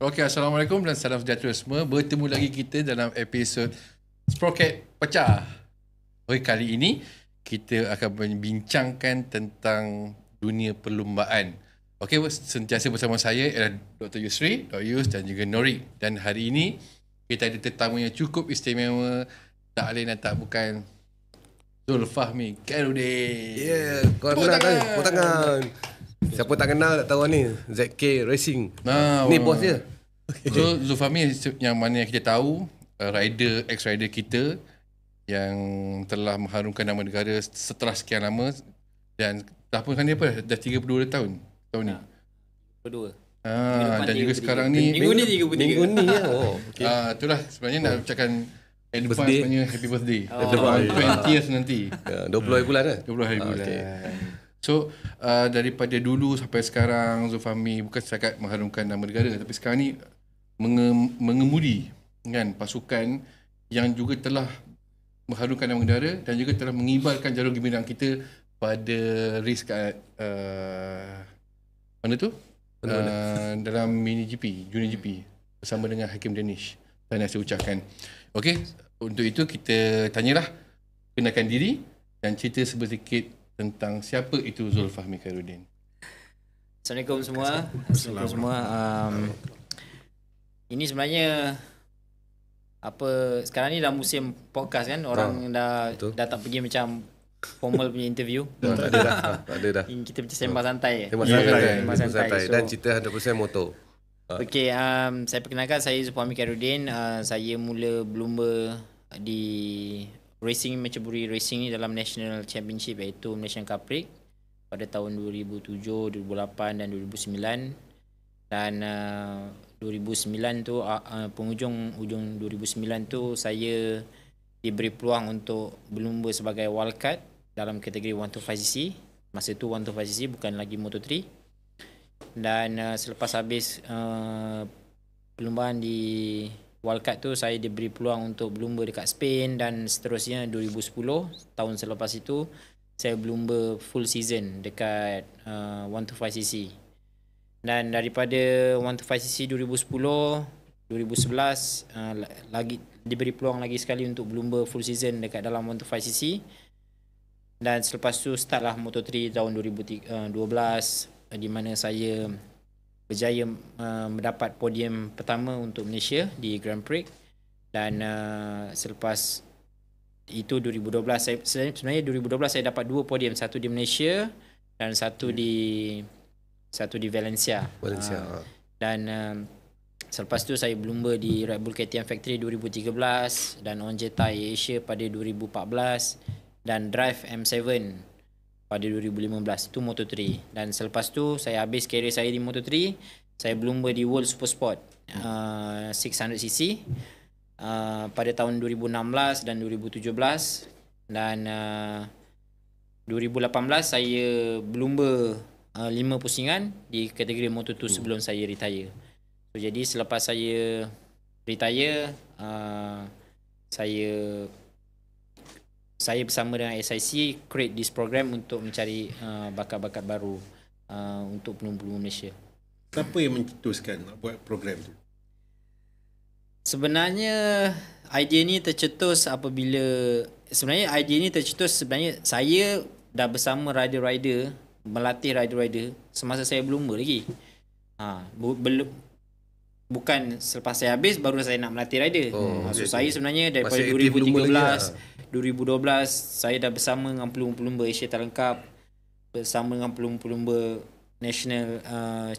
Okey, Assalamualaikum dan salam sejahtera semua. Bertemu lagi kita dalam episod Sprocket Pecah. Okey, kali ini kita akan membincangkan tentang dunia perlumbaan. Okey, sentiasa bersama saya ialah Dr. Yusri, Dr. Yus dan juga Norik. Dan hari ini kita ada tetamu yang cukup istimewa, tak lain dan tak bukan Zulfahmi Khairuddin. Ya, kau kenal kan? Kau tangan. Siapa tak kenal tak tahu ni. ZK Racing. Ni bos dia. So Zulfahmi yang mana yang kita tahu, rider, ex-rider kita yang telah mengharumkan nama negara setelah sekian lama dan dah pun kan dia apa? Dah 32 tahun ni. Berdua. Dan juga sekarang ni Minggu ni 33. Minggu ni ya. Oh, okey. itulah sebenarnya nak ucapkan advance Birthday. sebenarnya happy birthday. Advance. 20th nanti. Ya, 20 hari bulan kan? 20 hari bulan. okey. So daripada dulu sampai sekarang Zulfahmi bukan setakat mengharumkan nama negara tapi sekarang ni mengemudi kan pasukan yang juga telah mengharumkan nama negara dan juga telah mengibarkan jarum gemilang kita pada race kat mana tu? Dalam mini GP, Junior GP bersama dengan Hakim Danish. Dan saya ucapkan. Okey, untuk itu kita tanyalah, kenalkan diri dan cerita sedikit tentang siapa itu Zulfahmi Khairuddin. Assalamualaikum semua. Assalamualaikum semua. Ini sebenarnya sekarang ni dah musim podcast kan, orang dah tak pergi macam formal punya interview. Tak ada dah. Tak ada dah. Ini kita macam sembang santai. Sembang santai. So, Dan cerita 100% motor. okey, saya perkenalkan, saya Zulfahmi Khairuddin. Saya mula berlumba di racing Macaburi Racing ni dalam National Championship iaitu Malaysian Cup Prix pada tahun 2007, 2008 dan 2009. Dan 2009 tu penghujung 2009 tu saya diberi peluang untuk berlumba sebagai wildcard dalam kategori 125cc. Masa tu 125cc bukan lagi Moto3. Dan selepas habis perlumbaan di wildcard tu, saya diberi peluang untuk berlumba dekat Spain dan seterusnya 2010. Tahun selepas itu saya berlumba full season dekat 125cc. Dan daripada 125cc 2010, 2011 lagi diberi peluang lagi sekali untuk berlumba full season dekat dalam 125cc. Dan selepas tu startlah Moto3 tahun 2012 di mana saya berjaya mendapat podium pertama untuk Malaysia di Grand Prix. Dan selepas itu 2012 sebenarnya 2012 saya dapat 2 podium, satu di Malaysia dan satu di Valencia. Dan selepas tu saya berlumba di Red Bull KTM Factory 2013 dan Onjeta Asia pada 2014 dan Drive M7 pada 2015. Itu Moto3. Dan selepas tu saya habis kerjaya saya di Moto3, saya berlumba di World Super Sport 600cc pada tahun 2016 dan 2017. Dan 2018 saya berlumba 5 pusingan di kategori Moto2 sebelum saya retire. So, jadi selepas saya retire, saya bersama dengan SIC create this program untuk mencari bakat-bakat baru untuk pelumba Malaysia. Siapa yang mencetuskan nak buat program tu? Sebenarnya idea ni tercetus sebenarnya saya dah bersama rider-rider, melatih rider-rider semasa saya berlumba lagi. Bukan selepas saya habis baru saya nak melatih rider. So saya sebenarnya daripada 2013, 2012 saya dah bersama dengan pelumba-pelumba Asia terlengkap, bersama dengan pelumba-pelumba National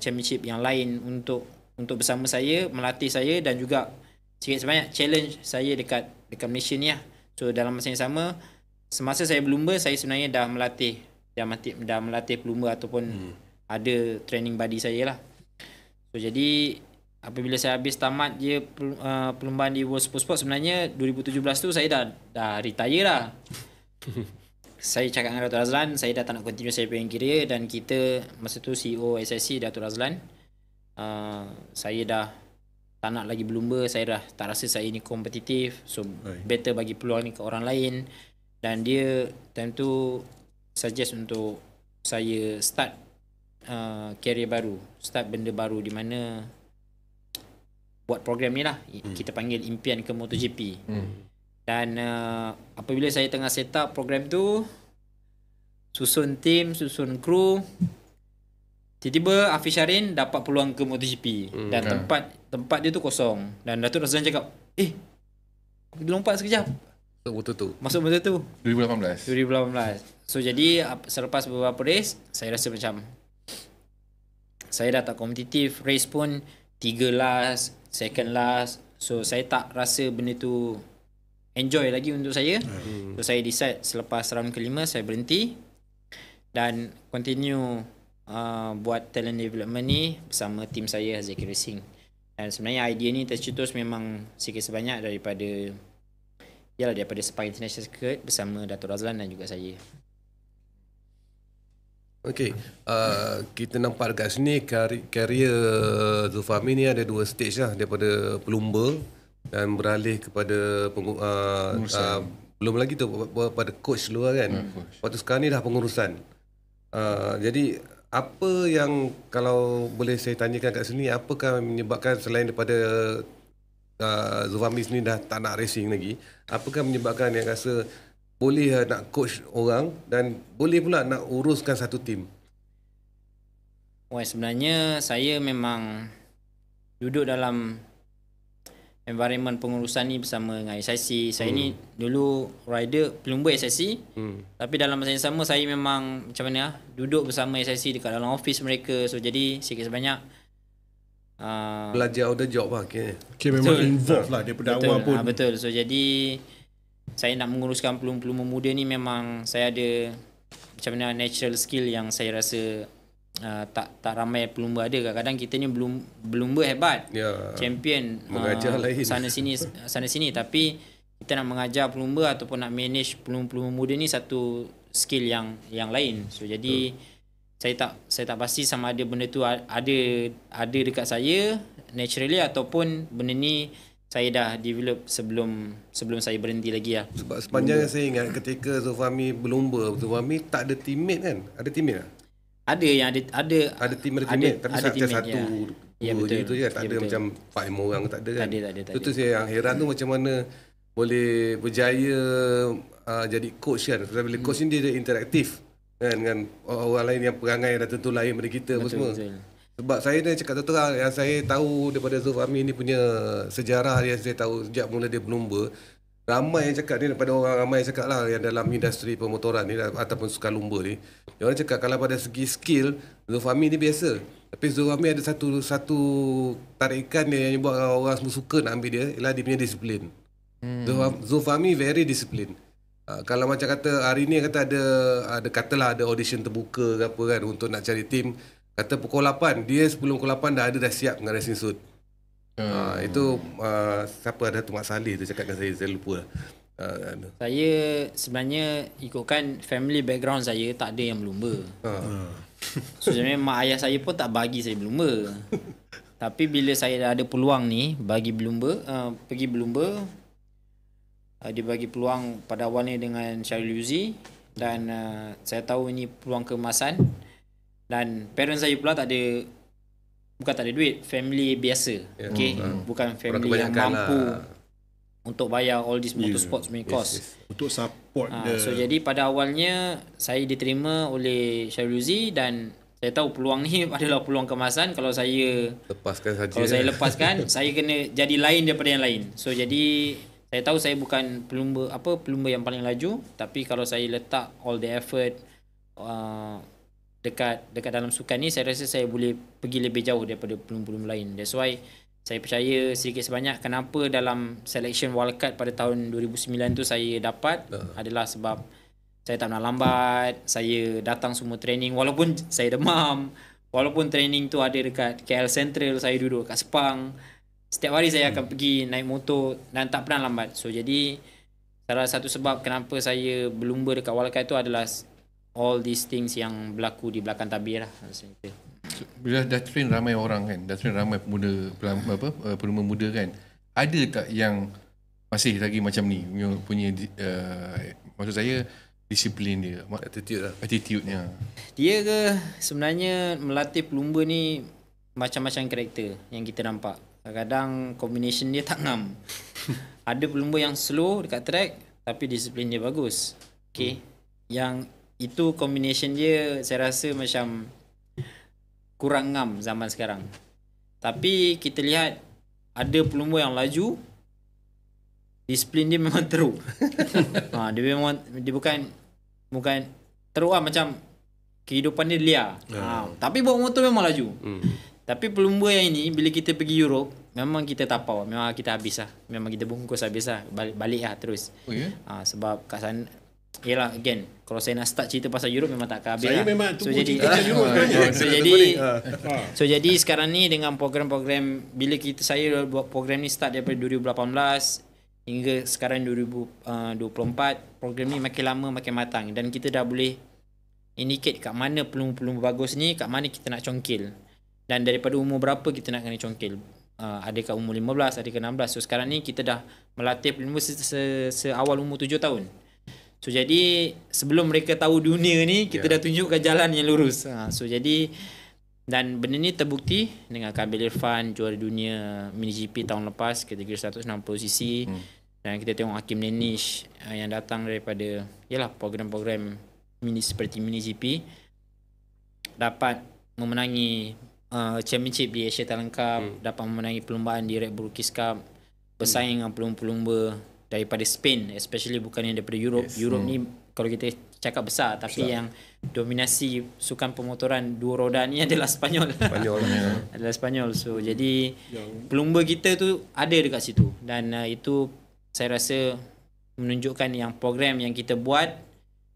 Championship yang lain untuk bersama saya, melatih saya dan juga sikit sebanyak challenge saya dekat Malaysia ni lah. So dalam masa yang sama, semasa saya berlumba saya sebenarnya dah melatih pelumba ataupun ada training buddy saya lah. So jadi apabila saya habis tamat je perlumbaan di World Super Sport, sebenarnya 2017 tu saya dah retire lah. Saya cakap dengan Dato' Razlan, saya dah tak nak continue saya punya career, dan kita masa tu CEO SSC Dato' Razlan, saya dah tak nak lagi berlumba, saya dah tak rasa saya ni kompetitif, so better bagi peluang ni ke orang lain. Dan dia time tu suggest untuk saya start career baru, start benda baru, di mana buat program ni lah. Kita panggil Impian ke MotoGP. Dan apabila saya tengah set up program tu, susun tim, susun kru, tiba-tiba Hafiz Syarin dapat peluang ke MotoGP. Dan tempat dia tu kosong. Dan Datuk Razlan cakap, pergi lompat sekejap. Masuk motor tu 2018. So jadi selepas beberapa race, saya rasa macam saya dah tak kompetitif. Race pun 3 last, second last. So saya tak rasa benda tu enjoy lagi untuk saya. So saya decide selepas round kelima saya berhenti dan continue buat talent development ni bersama tim saya Zeki Racing. Dan sebenarnya idea ni tercetus memang sikit sebanyak daripada Sepang International Circuit bersama Datuk Razlan dan juga saya. Okey, kita nampak dekat sini karier Zulfahmi ni ada 2 stage lah, daripada pelumba dan beralih kepada belum lagi tu pada coach luar kan. Lepas tu sekarang ni dah pengurusan. Jadi apa yang, kalau boleh saya tanyakan kat sini, apakah menyebabkan selain daripada Zulfahmi sini dah tak nak racing lagi, apakah menyebabkan yang rasa boleh nak coach orang dan boleh pula nak uruskan satu tim? Sebenarnya saya memang duduk dalam environment pengurusan ni bersama dengan SIC. Saya ni dulu rider pelumba SIC. Tapi dalam masa yang sama saya memang macam mana duduk bersama SIC dekat dalam office mereka. So jadi sikit sebanyak belajar on the job lah. Okay, memang involved lah daripada awal pun. Betul. So jadi saya nak menguruskan pelumba muda ni memang saya ada macam mana natural skill yang saya rasa tak ramai pelumba ada. Kadang-kadang kita ni pelumba hebat, champion, mengajar lain sana sini, tapi kita nak mengajar pelumba ataupun nak manage pelumba muda ni satu skill yang lain. So jadi saya tak pasti sama ada benda tu ada dekat saya naturally ataupun benda ni saya dah develop sebelum saya berhenti lagi lah. Sebab sepanjang yang saya ingat ketika Zulfahmi berlumba, Zulfahmi tak ada teammate kan? Ada teammate tak? Ada yang ada teammate tapi satu betul. Gitu je, tak ada betul. Macam 4-5 orang tak ada kan? Tak ada. Itu saya yang heran tu, macam mana boleh berjaya jadi coach kan? Sebab bila coach ni dia interaktif kan, dengan orang lain yang perangai dah tentu lain daripada kita semua. Sebab saya ni cakap terang, yang saya tahu daripada Zulfahmi ni punya sejarah yang saya tahu sejak mula dia berlumba, ramai yang cakap ni, daripada orang ramai yang cakap lah yang dalam industri pemotoran ni ataupun sukan lumba ni, dia orang cakap kalau pada segi skill Zulfahmi ni biasa, tapi Zulfahmi ada satu tarikan dia yang buat orang semua suka nak ambil dia, ialah dia punya disiplin. Zulfahmi very disiplin. Kalau macam kata hari ni kata ada audition terbuka ke apa kan untuk nak cari tim, kata pukul 8, dia sebelum pukul 8 dah siap dengan racing suit. Itu siapa ada Tok Mak Saleh tu cakap dengan saya lupa lah. Saya sebenarnya ikutkan family background saya tak ada yang berlumba. So sebenarnya mak ayah saya pun tak bagi saya berlumba. Tapi bila saya dah ada peluang ni bagi berlumba, pergi berlumba, dia bagi peluang pada awalnya dengan Syaril Yuzi dan saya tahu ini peluang keemasan. Dan parents saya pula bukan tak ada duit, family biasa. Bukan family yang mampu untuk bayar all this motorsports punya cost. Untuk support So jadi pada awalnya saya diterima oleh Syaril Yuzi dan saya tahu peluang ni adalah peluang keemasan. Kalau saya lepaskan saya kena jadi lain daripada yang lain. So jadi saya tahu saya bukan pelumba yang paling laju, tapi kalau saya letak all the effort dekat dalam sukan ni, saya rasa saya boleh pergi lebih jauh daripada pelumba-pelumba lain. That's why saya percaya sedikit sebanyak kenapa dalam selection wildcard pada tahun 2009 tu saya dapat adalah sebab saya tak nak lambat, saya datang semua training walaupun saya demam, walaupun training tu ada dekat KL Central, saya duduk kat Sepang. Setiap hari saya akan pergi naik motor dan tak pernah lambat. So jadi salah satu sebab kenapa saya berlumba dekat wildcard tu adalah all these things yang berlaku di belakang tabir lah. Bila dah train ramai orang kan, dah train ramai pelumba muda kan, ada tak yang masih lagi macam ni punya maksud saya disiplin dia, attitude-nya? Dia ke sebenarnya melatih pelumba ni macam-macam karakter yang kita nampak. kadang-kadang combination dia tak ngam. Ada pelumba yang slow dekat track tapi disiplin dia bagus. Okay. Yang itu combination dia saya rasa macam kurang ngam zaman sekarang. Tapi kita lihat ada pelumba yang laju, disiplin dia memang teruk. Dia bukan teruk lah, macam kehidupan dia liar. Tapi bawa motor memang laju. Tapi pelumba yang ini bila kita pergi Europe memang kita tapau, memang kita habis lah. Memang kita bungkus habis lah. Balik lah terus. Oh ya? Sebab kat sana, yelah again, kalau saya nak start cerita pasal Europe memang tak akan habis Saya lah. memang So tunggu jadi cerita pasal Europe sebenarnya. So jadi sekarang ni dengan program-program, bila saya buat program ni start daripada 2018 hingga sekarang 2024, program ni makin lama makin matang dan kita dah boleh indicate kat mana pelumba-pelumba bagus ni, kat mana kita nak congkil. Dan daripada umur berapa kita nak kena congkil. Ada kat umur 15, ada ke 16. So sekarang ni kita dah melatih pelumba seawal umur 7 tahun. So jadi sebelum mereka tahu dunia ni, kita dah tunjukkan jalan yang lurus. So jadi, dan benda ni terbukti dengan Kabil Irfan juara dunia MiniGP tahun lepas kategori 160cc. Dan kita tengok Hakim Danish yang datang daripada program-program seperti MiniGP dapat memenangi championship di Asia Talent Cup, dapat memenangi perlombaan di Red Bull Rookies Cup, bersaing dengan pelumba-pelumba daripada Spain, especially bukan yang daripada Europe. Europe ni kalau kita cakap besar, tapi yang dominasi sukan pemotoran dua roda ni adalah Spanyol. Adalah Spanyol. So jadi pelumba kita tu ada dekat situ, dan itu saya rasa menunjukkan yang program yang kita buat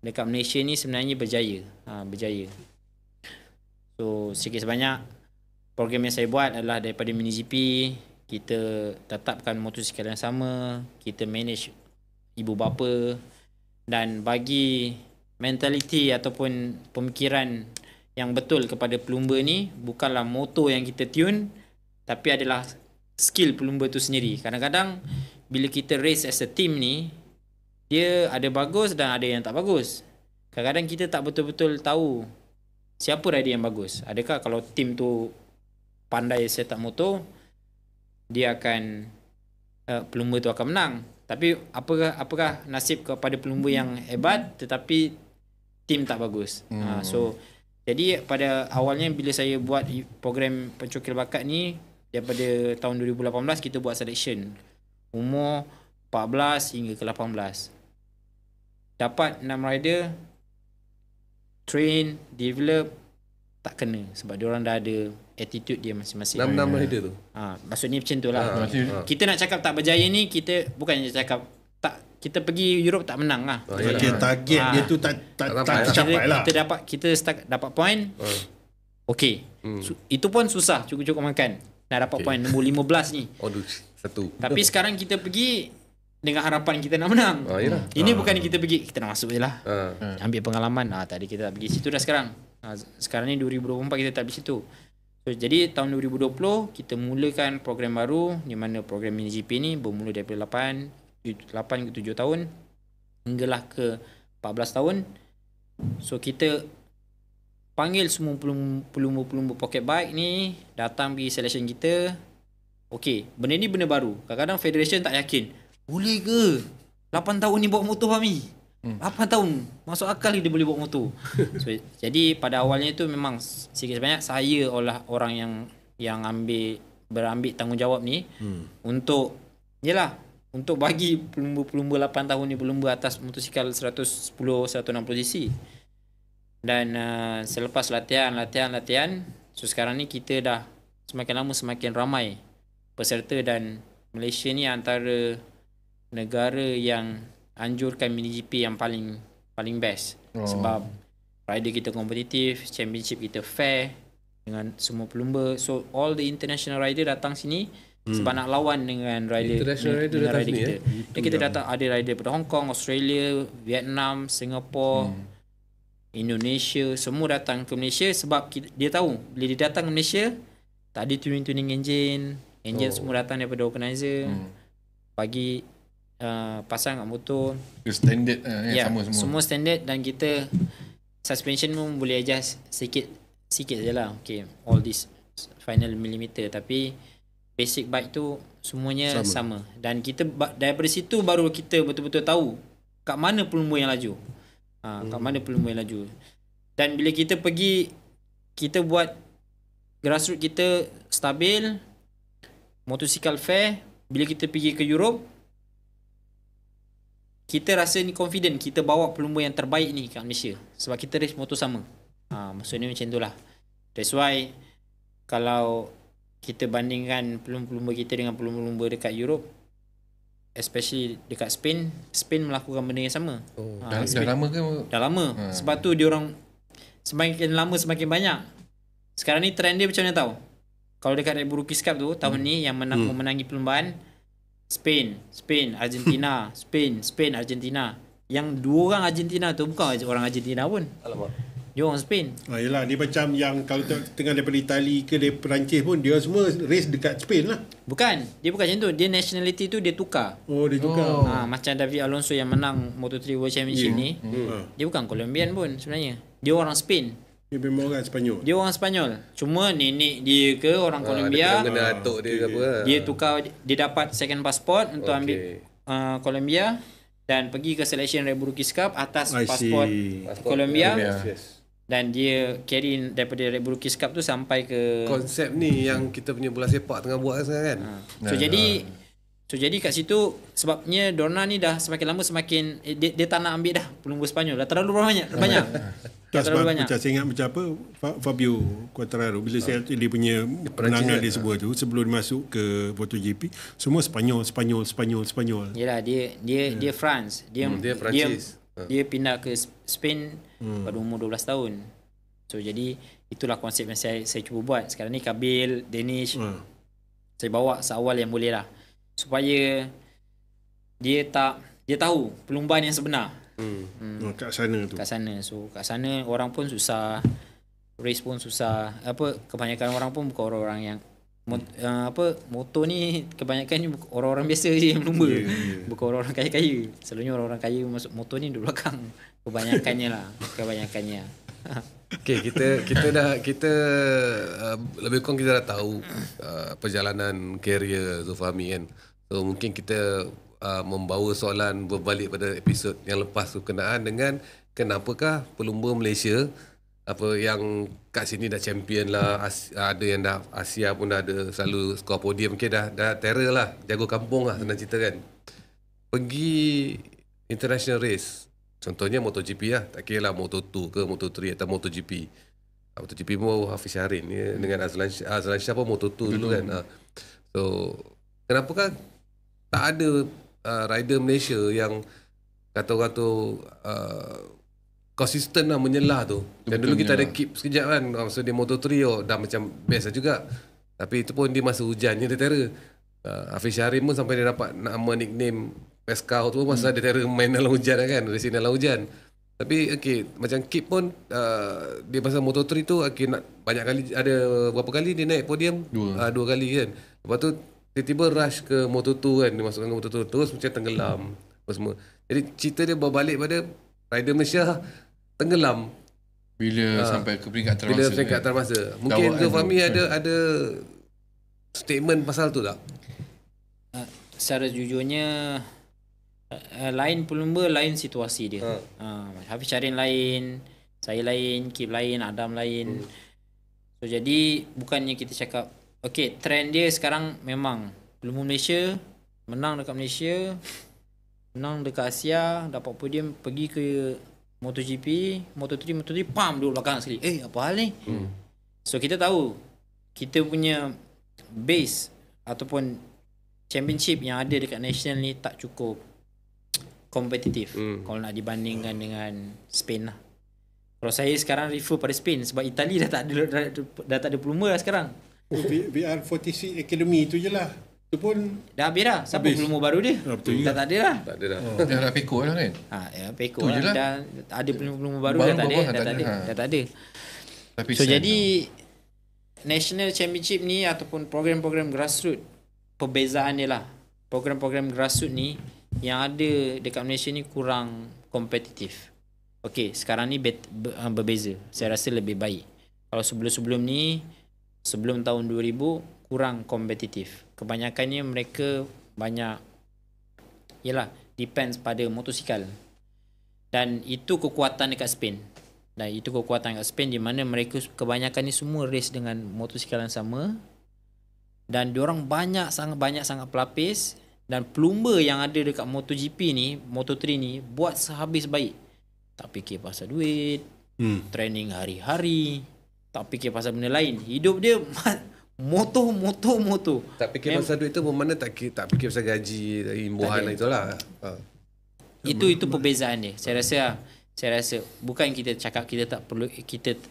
dekat Malaysia ni sebenarnya berjaya. Berjaya. So sikit sebanyak program yang saya buat adalah daripada MiniGP, kita tetapkan motosikal yang sama, kita manage ibu bapa, dan bagi mentaliti ataupun pemikiran yang betul kepada pelumba ni, bukanlah motor yang kita tune, tapi adalah skill pelumba tu sendiri. Kadang-kadang bila kita race as a team ni, dia ada bagus dan ada yang tak bagus. Kadang-kadang kita tak betul-betul tahu siapa rider yang bagus. Adakah kalau team tu pandai set up motor, dia akan pelumba tu akan menang. Tapi apakah nasib kepada pelumba yang hebat tetapi tim tak bagus. So jadi pada awalnya bila saya buat program pencokil bakat ni, daripada tahun 2018 kita buat selection umur 14 hingga ke 18. Dapat 6 rider, train, develop, tak kena sebab diorang dah ada attitude dia masing-masing. 6 rider tu. Maksudnya macam tu lah. Kita nak cakap tak berjaya ni, kita bukannya cakap tak, kita pergi Europe tak menang lah. Target dia tu tak tercapai lah. Kita dapat point. Okey. Itu pun susah cukup-cukup makan. Nak dapat point nombor 15 ni. Satu. Tapi sekarang kita pergi dengan harapan kita nak menang. Ini bukan kita pergi, kita nak masuk je lah. Ambil pengalaman. Tadi kita tak pergi situ dah sekarang. Sekarang ni 2024 kita tak pergi situ. So, jadi tahun 2020 kita mulakan program baru, di mana program MiniGP ni bermula daripada 8 ke 7 tahun hinggalah ke 14 tahun. So kita panggil semua pelumba-pelumba pocket bike ni datang pergi selection kita. Okey, benda ni benda baru. Kadang-kadang federation tak yakin. Boleh ke 8 tahun ni bawa motor Fahmi? 8 tahun masuk akal dia boleh bawa motor. So, jadi pada awalnya tu memang sikit sebanyak saya orang yang berambil tanggungjawab ni untuk untuk bagi pelumba 8 tahun ni pelumba atas motosikal 110-160cc. Dan selepas latihan, so sekarang ni kita dah semakin lama semakin ramai peserta, dan Malaysia ni antara negara yang anjurkan MiniGP yang paling best. Sebab rider kita kompetitif, championship kita fair dengan semua pelumba. So all the international rider datang sini sebab nak lawan dengan rider kita. Dan kita datang, ada rider daripada Hong Kong, Australia, Vietnam, Singapore, Indonesia, semua datang ke Malaysia sebab dia tahu bila dia datang ke Malaysia tak ada tuning engine semua datang daripada organizer. Bagi pasang kat motor standard semua standard, dan kita suspension pun boleh adjust sikit je lah. Okay, all this final millimeter, tapi basic bike tu semuanya sama. Dan kita daripada situ baru kita betul-betul tahu kat mana pelumba yang laju. Kat mana pelumba yang laju. Dan bila kita pergi, kita buat grassroots kita stabil, motosikal fair. Bila kita pergi ke Europe, kita rasa ni confident kita bawa pelumba yang terbaik ni kat Malaysia. Sebab kita race motor sama. Maksudnya macam tu lah. That's why kalau kita bandingkan pelumba-pelumba kita dengan pelumba-pelumba dekat Europe, especially dekat Spain melakukan benda yang sama. Dah lama ke? Dah lama. Sebab tu diorang semakin lama semakin banyak. Sekarang ni trend dia macam mana tahu? Kalau dekat Red Bull Rookies Cup tu tahun ni yang memenangi perlombaan Spain, Argentina, Spain, Argentina. Yang 2 orang Argentina tu bukan orang Argentina pun. Alamak. Dia orang Spain. Yelah, dia macam yang kalau tengah daripada Itali ke dari Perancis pun, dia semua race dekat Spain lah. Bukan. Dia bukan macam tu. Dia nationality tu dia tukar. Oh, dia tukar. Macam David Alonso yang menang Moto3 World Championship ni. Dia bukan Colombian pun sebenarnya. Dia orang Spain. Dia memang orang Sepanyol. Dia orang Sepanyol. Cuma nenek dia ke orang Colombia. Kena atuk dia ke apa. Dia tukar, dia dapat second passport untuk ambil Colombia dan pergi ke selection Red Bull Rookies Cup atas pasport Colombia. Yes. Dan dia carry daripada Red Bull Rookies Cup tu sampai ke Konsep ni yang kita punya bola sepak tengah buat sekarang kan. So jadi kat situ sebabnya Dorna ni dah semakin lama semakin dia tak nak ambil dah pelumba Sepanyol. Dah terlalu banyak. Tak, sebab macam saya ingat macam apa Fabio Quartararo bila saya dia punya penangan dia sebuah tu sebelum dia masuk ke MotoGP semua Spanyol. Yalah dia France. Dia Perancis. Dia pindah ke Spain pada umur 12 tahun. So jadi itulah konsep yang saya cuba buat. Sekarang ni Kabil, Danish saya bawa seawal yang boleh lah. Supaya dia tahu perlumbaan yang sebenar. Kat sana tu. Kat sana. So kat sana orang pun susah, race pun susah. Kebanyakan orang pun bukan orang-orang yang motor ni kebanyakan ni orang-orang biasa je yang berlumba. Bukan orang-orang kaya-kaya. Selalunya orang-orang kaya masuk motor ni duduk belakang. Kebanyakannya lah. Okay, kita lebih kurang kita dah tahu perjalanan karier Zulfahmi kan. So mungkin kita membawa soalan berbalik pada episod yang lepas tu berkenaan dengan kenapakah pelumba Malaysia apa yang kat sini dah champion lah, ada yang dah Asia pun dah ada selalu skor podium, mungkin dah terror lah, jago kampung lah senang cerita kan. Pergi international race, contohnya MotoGP lah, tak kira lah Moto2 ke Moto3 atau MotoGP. MotoGP pun Hafiz Syahrin dengan Azlan Shah pun Moto2 dulu kan. So kenapa kan tak ada rider Malaysia yang kata orang tu konsisten lah menyelah tu. Dan dulu kita ada keep sekejap kan, masa dia Moto3 dah macam best lah juga. Tapi itu pun dia masa hujan dia terror. Hafiz Syahrin pun sampai dia dapat nama nickname Pescow tu masa dia terror main dalam hujan kan, racing dalam hujan. Tapi macam Kip pun dia pasal Moto3 tu nak banyak kali, ada berapa kali dia naik podium? Dua kali kan. Lepas tu tiba-tiba rush ke Moto2 kan, dia masukkan ke Moto2 terus macam tenggelam apa semua. Jadi cerita dia berbalik pada rider Malaysia tenggelam bila sampai ke peringkat termasa. Bila peringkat termasa. Mungkin Zulfahmi ada statement pasal tu tak? Secara jujurnya lain pelumba, lain situasi dia. Hafiz Syahrin lain, saya lain, Kip lain, Adam lain. So jadi bukannya kita cakap trend dia sekarang memang pelumba Malaysia menang dekat Malaysia, menang dekat Asia, dapat podium, pergi ke MotoGP, Moto3 pam duduk belakang sekali. Apa hal ni? So kita tahu kita punya base ataupun championship yang ada dekat national ni tak cukup kompetitif kalau nak dibandingkan dengan Spain lah. Kalau saya sekarang refer pada Spain sebab Itali dah tak ada pelumba lah sekarang. VR46 Academy tu je lah. Tu pun dah habis dah. Siapa pelumba baru dia? Dah tak ada lah. Tak ada dah. Dah Peko lah kan? Peko lah. Dah ada pelumba baru dah tak ada. Tapi so jadi national championship ni ataupun program-program grassroots, perbezaan dia lah. Program-program grassroots ni yang ada dekat Malaysia ni kurang kompetitif. Sekarang ni berbeza. Saya rasa lebih baik. Kalau sebelum-sebelum ni, sebelum tahun 2000, kurang kompetitif. Kebanyakannya mereka banyak depends pada motosikal. Dan itu kekuatan dekat Spain. Dan itu kekuatan dekat Spain di mana mereka kebanyakan ni semua race dengan motosikal yang sama. Dan diorang sangat pelapis, dan pelumba yang ada dekat MotoGP ni, Moto3 ni buat sehabis baik. Tak fikir pasal duit, training hari-hari, tak fikir pasal benda lain. Hidup dia moto. Tak fikir pasal duit tu bermakna tak fikir pasal gaji, imbuhan itulah. Itu perbezaan dia. Saya rasa bukan kita cakap kita tak perlu,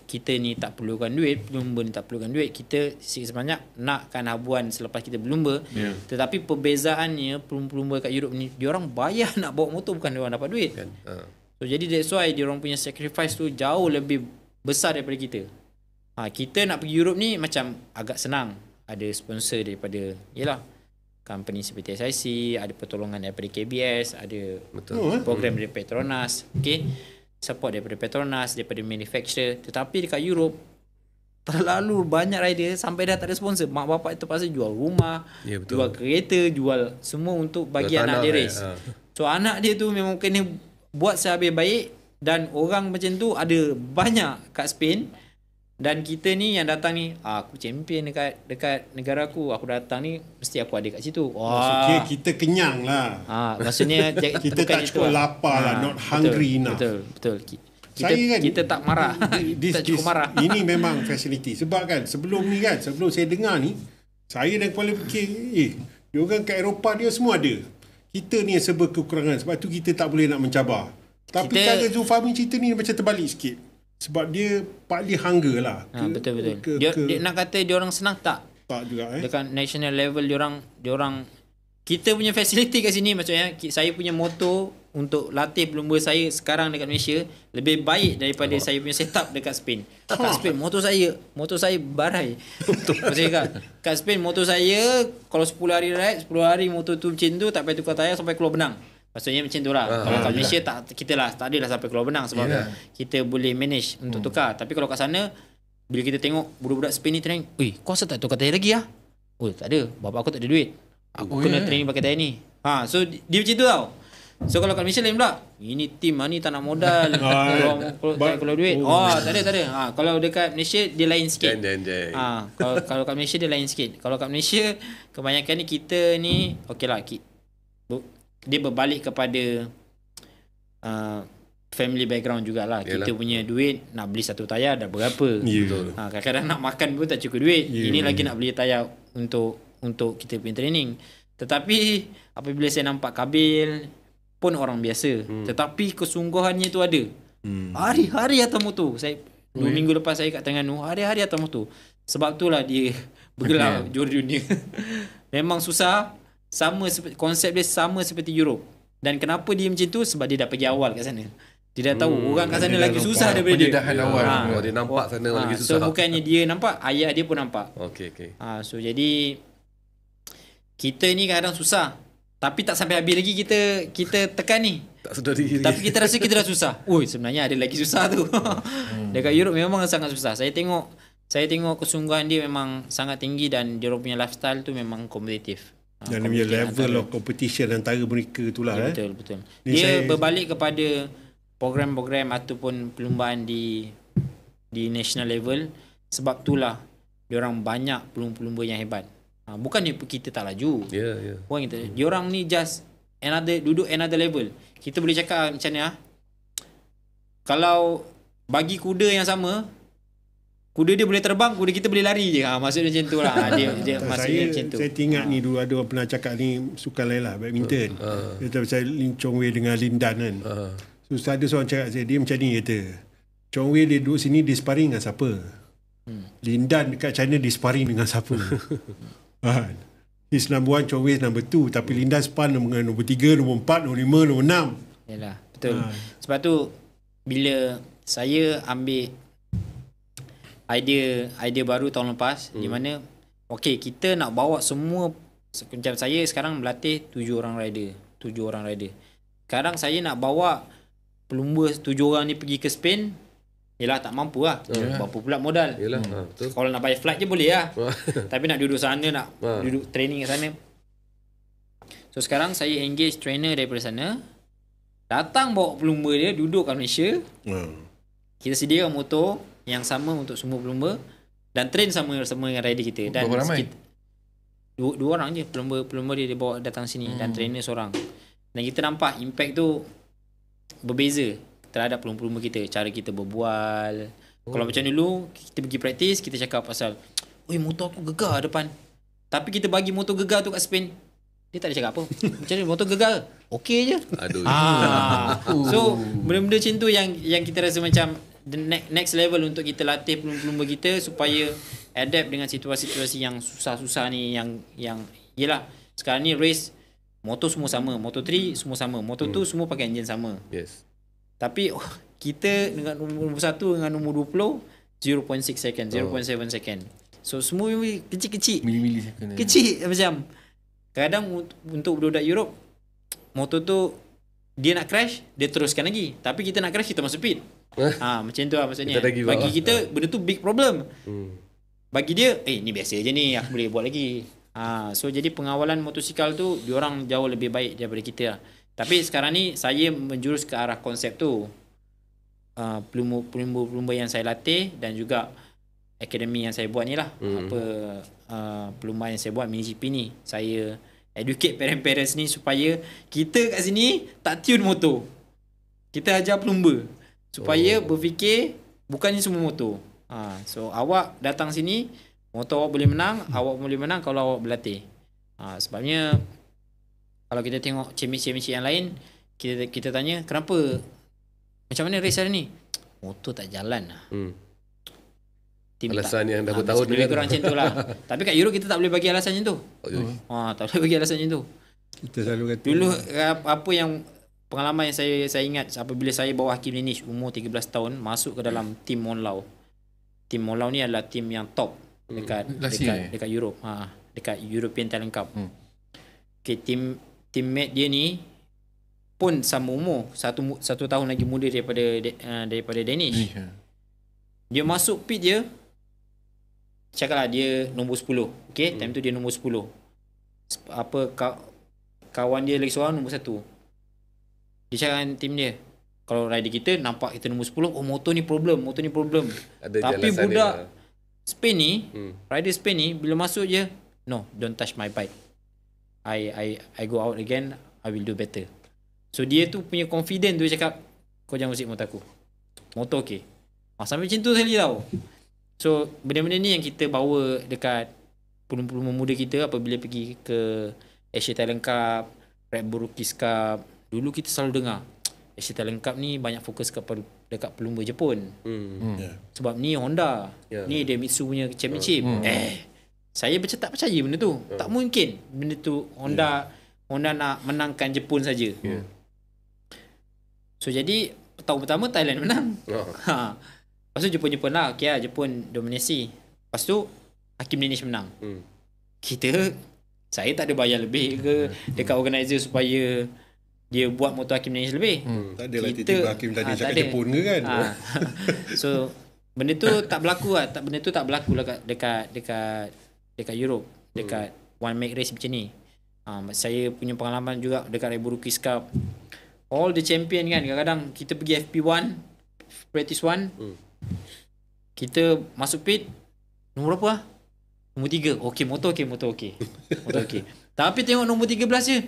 kita ni tak perlukan duit, pelumba ni tak perlukan duit. Kita sebanyak nakkan habuan selepas kita berlumba. Tetapi perbezaannya pelumba kat Europe ni, diorang bayar nak bawa motor, bukan diorang dapat duit. So jadi that's why diorang punya sacrifice tu jauh lebih besar daripada kita. Kita nak pergi Europe ni macam agak senang. Ada sponsor daripada company seperti SIC, ada pertolongan daripada KBS, ada program dari Petronas, support daripada Petronas, daripada manufacturer. Tetapi dekat Europe terlalu banyak rider sampai dah tak ada sponsor. Mak bapak terpaksa jual rumah, jual kereta, jual semua untuk bagi anak dia race. So anak dia tu memang kena buat sehabis baik, dan orang macam tu ada banyak kat Spain. Dan kita ni yang datang ni, aku champion dekat negara aku datang ni mesti aku ada kat situ. Maksudnya kita kenyang lah. Maksudnya kita tak cukup lapar lah, not hungry enough. Betul. Kita tak marah. Tak cukup marah. Ini memang facility. Sebab kan sebelum saya dengar ni, saya dan kepala fikir, diorang kat Eropah dia semua ada. Kita ni yang serba kekurangan. Sebab tu kita tak boleh nak mencabar. Tapi cara Zulfahmi cerita ni macam terbalik sikit. Sebab dia partly hunger lah. Betul. Dia nak kata diorang senang, tak juga dekat national level diorang kita punya facility kat sini, maksudnya saya punya motor untuk latih pelumba saya sekarang dekat Malaysia lebih baik daripada saya punya setup dekat Spain. Kat Spain motor saya barai. Maksudnya kat Spain motor saya kalau 10 hari ride, 10 hari motor tu macam tu, tak payah tukar tayar sampai Keluar Benang. Maksudnya macam tu lah. Kalau kat Malaysia tak adalah sampai Keluar Benang, sebab kita boleh manage untuk tukar. Tapi kalau kat sana, bila kita tengok budak-budak Spain ni training, kau asal tak tukar tayar lagi tak ada, bapak aku tak ada duit, aku kena training pakai tayar ni. So dia macam tu tau. So kalau kat Malaysia lain pula, ini tim ni tak nak modal, kalau duit. Tak ada. Kalau dekat Malaysia dia lain sikit. Kalau kat Malaysia dia lain sikit. Kalau kat Malaysia kebanyakan ni kita ni okeylah, dia berbalik kepada family background jugalah. Kita punya duit nak beli satu tayar dah berapa. Kadang-kadang nak makan pun tak cukup duit. Ini lagi nak beli tayar untuk kita punya training. Tetapi apabila saya nampak Kabil pun orang biasa, tetapi kesungguhannya tu ada. Hari-hari atas motor. Saya 2 minggu lepas saya kat Terengganu, hari-hari atas motor. Sebab itulah dia bergelar juara dunia. Memang susah. Konsep dia sama seperti Europe. Dan kenapa dia macam tu? Sebab dia dah pergi awal kat sana. Dia dah tahu orang kat sana lagi susah daripada dia. Dia nampak sana lagi susah. So bukannya dia nampak, ayah dia pun nampak. Okay. So jadi kita ni kadang susah, tapi tak sampai habis lagi kita tekan ni. Tak sedar diri. Tapi kita rasa kita dah susah. Sebenarnya ada lagi susah tu. Dekat Europe memang sangat susah. Saya tengok kesungguhan dia memang sangat tinggi, dan dia punya lifestyle tu memang kompetitif. Dan dia punya level of competition antara mereka tu lah. Betul. Dia berbalik kepada program-program ataupun perlumbaan di national level. Sebab itulah diorang banyak pelumba-pelumba yang hebat. Bukan kita tak laju. Bukan kita. Diorang ni just duduk another level. Kita boleh cakap macam ni kalau bagi kuda yang sama, kuda dia boleh terbang, kuda kita boleh lari je. Maksudnya macam tu lah. Dia maksudnya macam tu. Saya ingat ni dulu ada orang pernah cakap ni, sukan lain lah, badminton. Dia kata pasal Lin Chong Wei dengan Lin Dan kan. So ada seorang cakap saya, dia macam ni kata, Chong Wei dia duduk sini, dia sparring dengan siapa? Lin Dan dekat China, dia sparring dengan siapa? He's number 1, Chong Wei number 2. Tapi Lin Dan sparring dengan nombor 3, nombor 4, nombor 5, nombor 6. Yalah, betul. Sebab tu bila saya ambil idea baru tahun lepas, di mana kita nak bawa semua, macam saya sekarang berlatih 7 orang rider. Sekarang saya nak bawa pelumba 7 orang ni pergi ke Spain, Yelah tak mampu lah. Berapa pula modal? Yalah, betul. Kalau nak bayar flight je boleh lah. Tapi nak duduk sana, nak duduk training kat sana. So sekarang saya engage trainer daripada sana. Datang bawa pelumba dia, duduk kat Malaysia. Kita sediakan motor yang sama untuk semua pelumba. Dan train sama dengan rider kita. Dan berapa ramai? Dua orang je pelumba dia bawa datang sini. Dan trainer seorang. Dan kita nampak impact tu berbeza terhadap pelumba-pelumba kita. Cara kita berbual. Kalau macam dulu kita pergi praktis, kita cakap pasal oi motor aku gegar depan. Tapi kita bagi motor gegar tu kat Spain, dia tak ada cakap apa. Macam ni motor gegar ke? Okey je. Aduh. So benda-benda macam tu yang kita rasa macam the next level untuk kita latih pelumba-pelumba kita supaya adapt dengan situasi-situasi yang susah-susah ni, yang yelah sekarang ni race motor semua sama, Moto3 semua sama, Moto2 semua pakai enjin sama. Yes. Tapi kita dengan nombor 1 dengan nombor 20 0.6 second, 0.7 second. So semua kecil-kecil. Mili-mili second. Kecil macam. Kadang untuk budak Europe, motor tu dia nak crash, dia teruskan lagi. Tapi kita nak crash, kita masuk pit. Macam tu lah maksudnya. Bagi kita benda tu big problem. Bagi dia, ni biasa je ni, aku boleh buat lagi. So jadi pengawalan motosikal tu diorang jauh lebih baik daripada kita lah. Tapi sekarang ni saya menjurus ke arah konsep tu. Pelumba-pelumba yang saya latih dan juga akademi yang saya buat ni lah. Pelumba yang saya buat MiniGP ni. Saya educate parents-parents ni supaya kita kat sini tak tune motor. Kita ajar pelumba supaya berfikir bukannya semua motor. So awak datang sini, motor awak boleh menang, awak boleh menang kalau awak berlatih. Sebabnya kalau kita tengok championship yang lain, kita tanya kenapa, macam mana race hari ni? Motor tak jalan lah. Alasan yang dah bertahun lebih kurang macam tu lah. Tapi kat Euro kita tak boleh bagi alasan macam tu. Tak boleh bagi alasan macam tu. Kita selalu kata dulu apa yang pengalaman yang saya ingat apabila saya bawa Hakim Danish umur 13 tahun masuk ke dalam tim Monlau. Tim Monlau ni adalah tim yang top dekat Europe. Dekat European Talent Cup. Okay, teammate dia ni pun sama umur, satu tahun lagi muda daripada Danish. Dia masuk pit dia, cakaplah dia nombor 10. Okay, time tu dia nombor 10. Kawan dia lagi seorang nombor 1. Dia cakap dengan tim dia, kalau rider kita nampak kita nombor 10, motor ni problem. Tapi budak Spain ni, rider Spain ni bila masuk je, no, don't touch my bike. I go out again, I will do better. So dia tu punya confident tu, dia cakap kau jangan usik motor aku, motor okey. Sampai macam tu sekali tau. So benda-benda ni yang kita bawa dekat pelumba-pelumba muda kita apabila pergi ke Asia Talent Cup, Red Bull Rookies Cup. Dulu kita selalu dengar Asia Talent Cup ni banyak fokus dekat pelumba Jepun. Sebab ni Honda, ni dia Mitsu punya championship. Saya tak percaya benda tu. Tak mungkin benda tu Honda nak menangkan Jepun saja. So jadi tahun pertama Thailand menang. Lepas tu Jepun lah. Okay lah, Jepun dominasi. Lepas tu Hakim Danish menang. Saya tak ada bayar lebih ke dekat organizer supaya dia buat motor Hakim Danish lebih. Tak adalah tiba-tiba Hakim Danish kat Jepun ke kan. So benda tu tak berlaku lah. Benda tu tak berlaku lah dekat Europe, dekat one make race macam ni. Saya punya pengalaman juga dekat Red Bull Rookies Cup. All the champion kan, kadang-kadang kita pergi FP1, practice 1, kita masuk pit, nombor berapa lah? Nombor 3. Okey, motor okey. Motor okey. Tapi tengok nombor 13 je,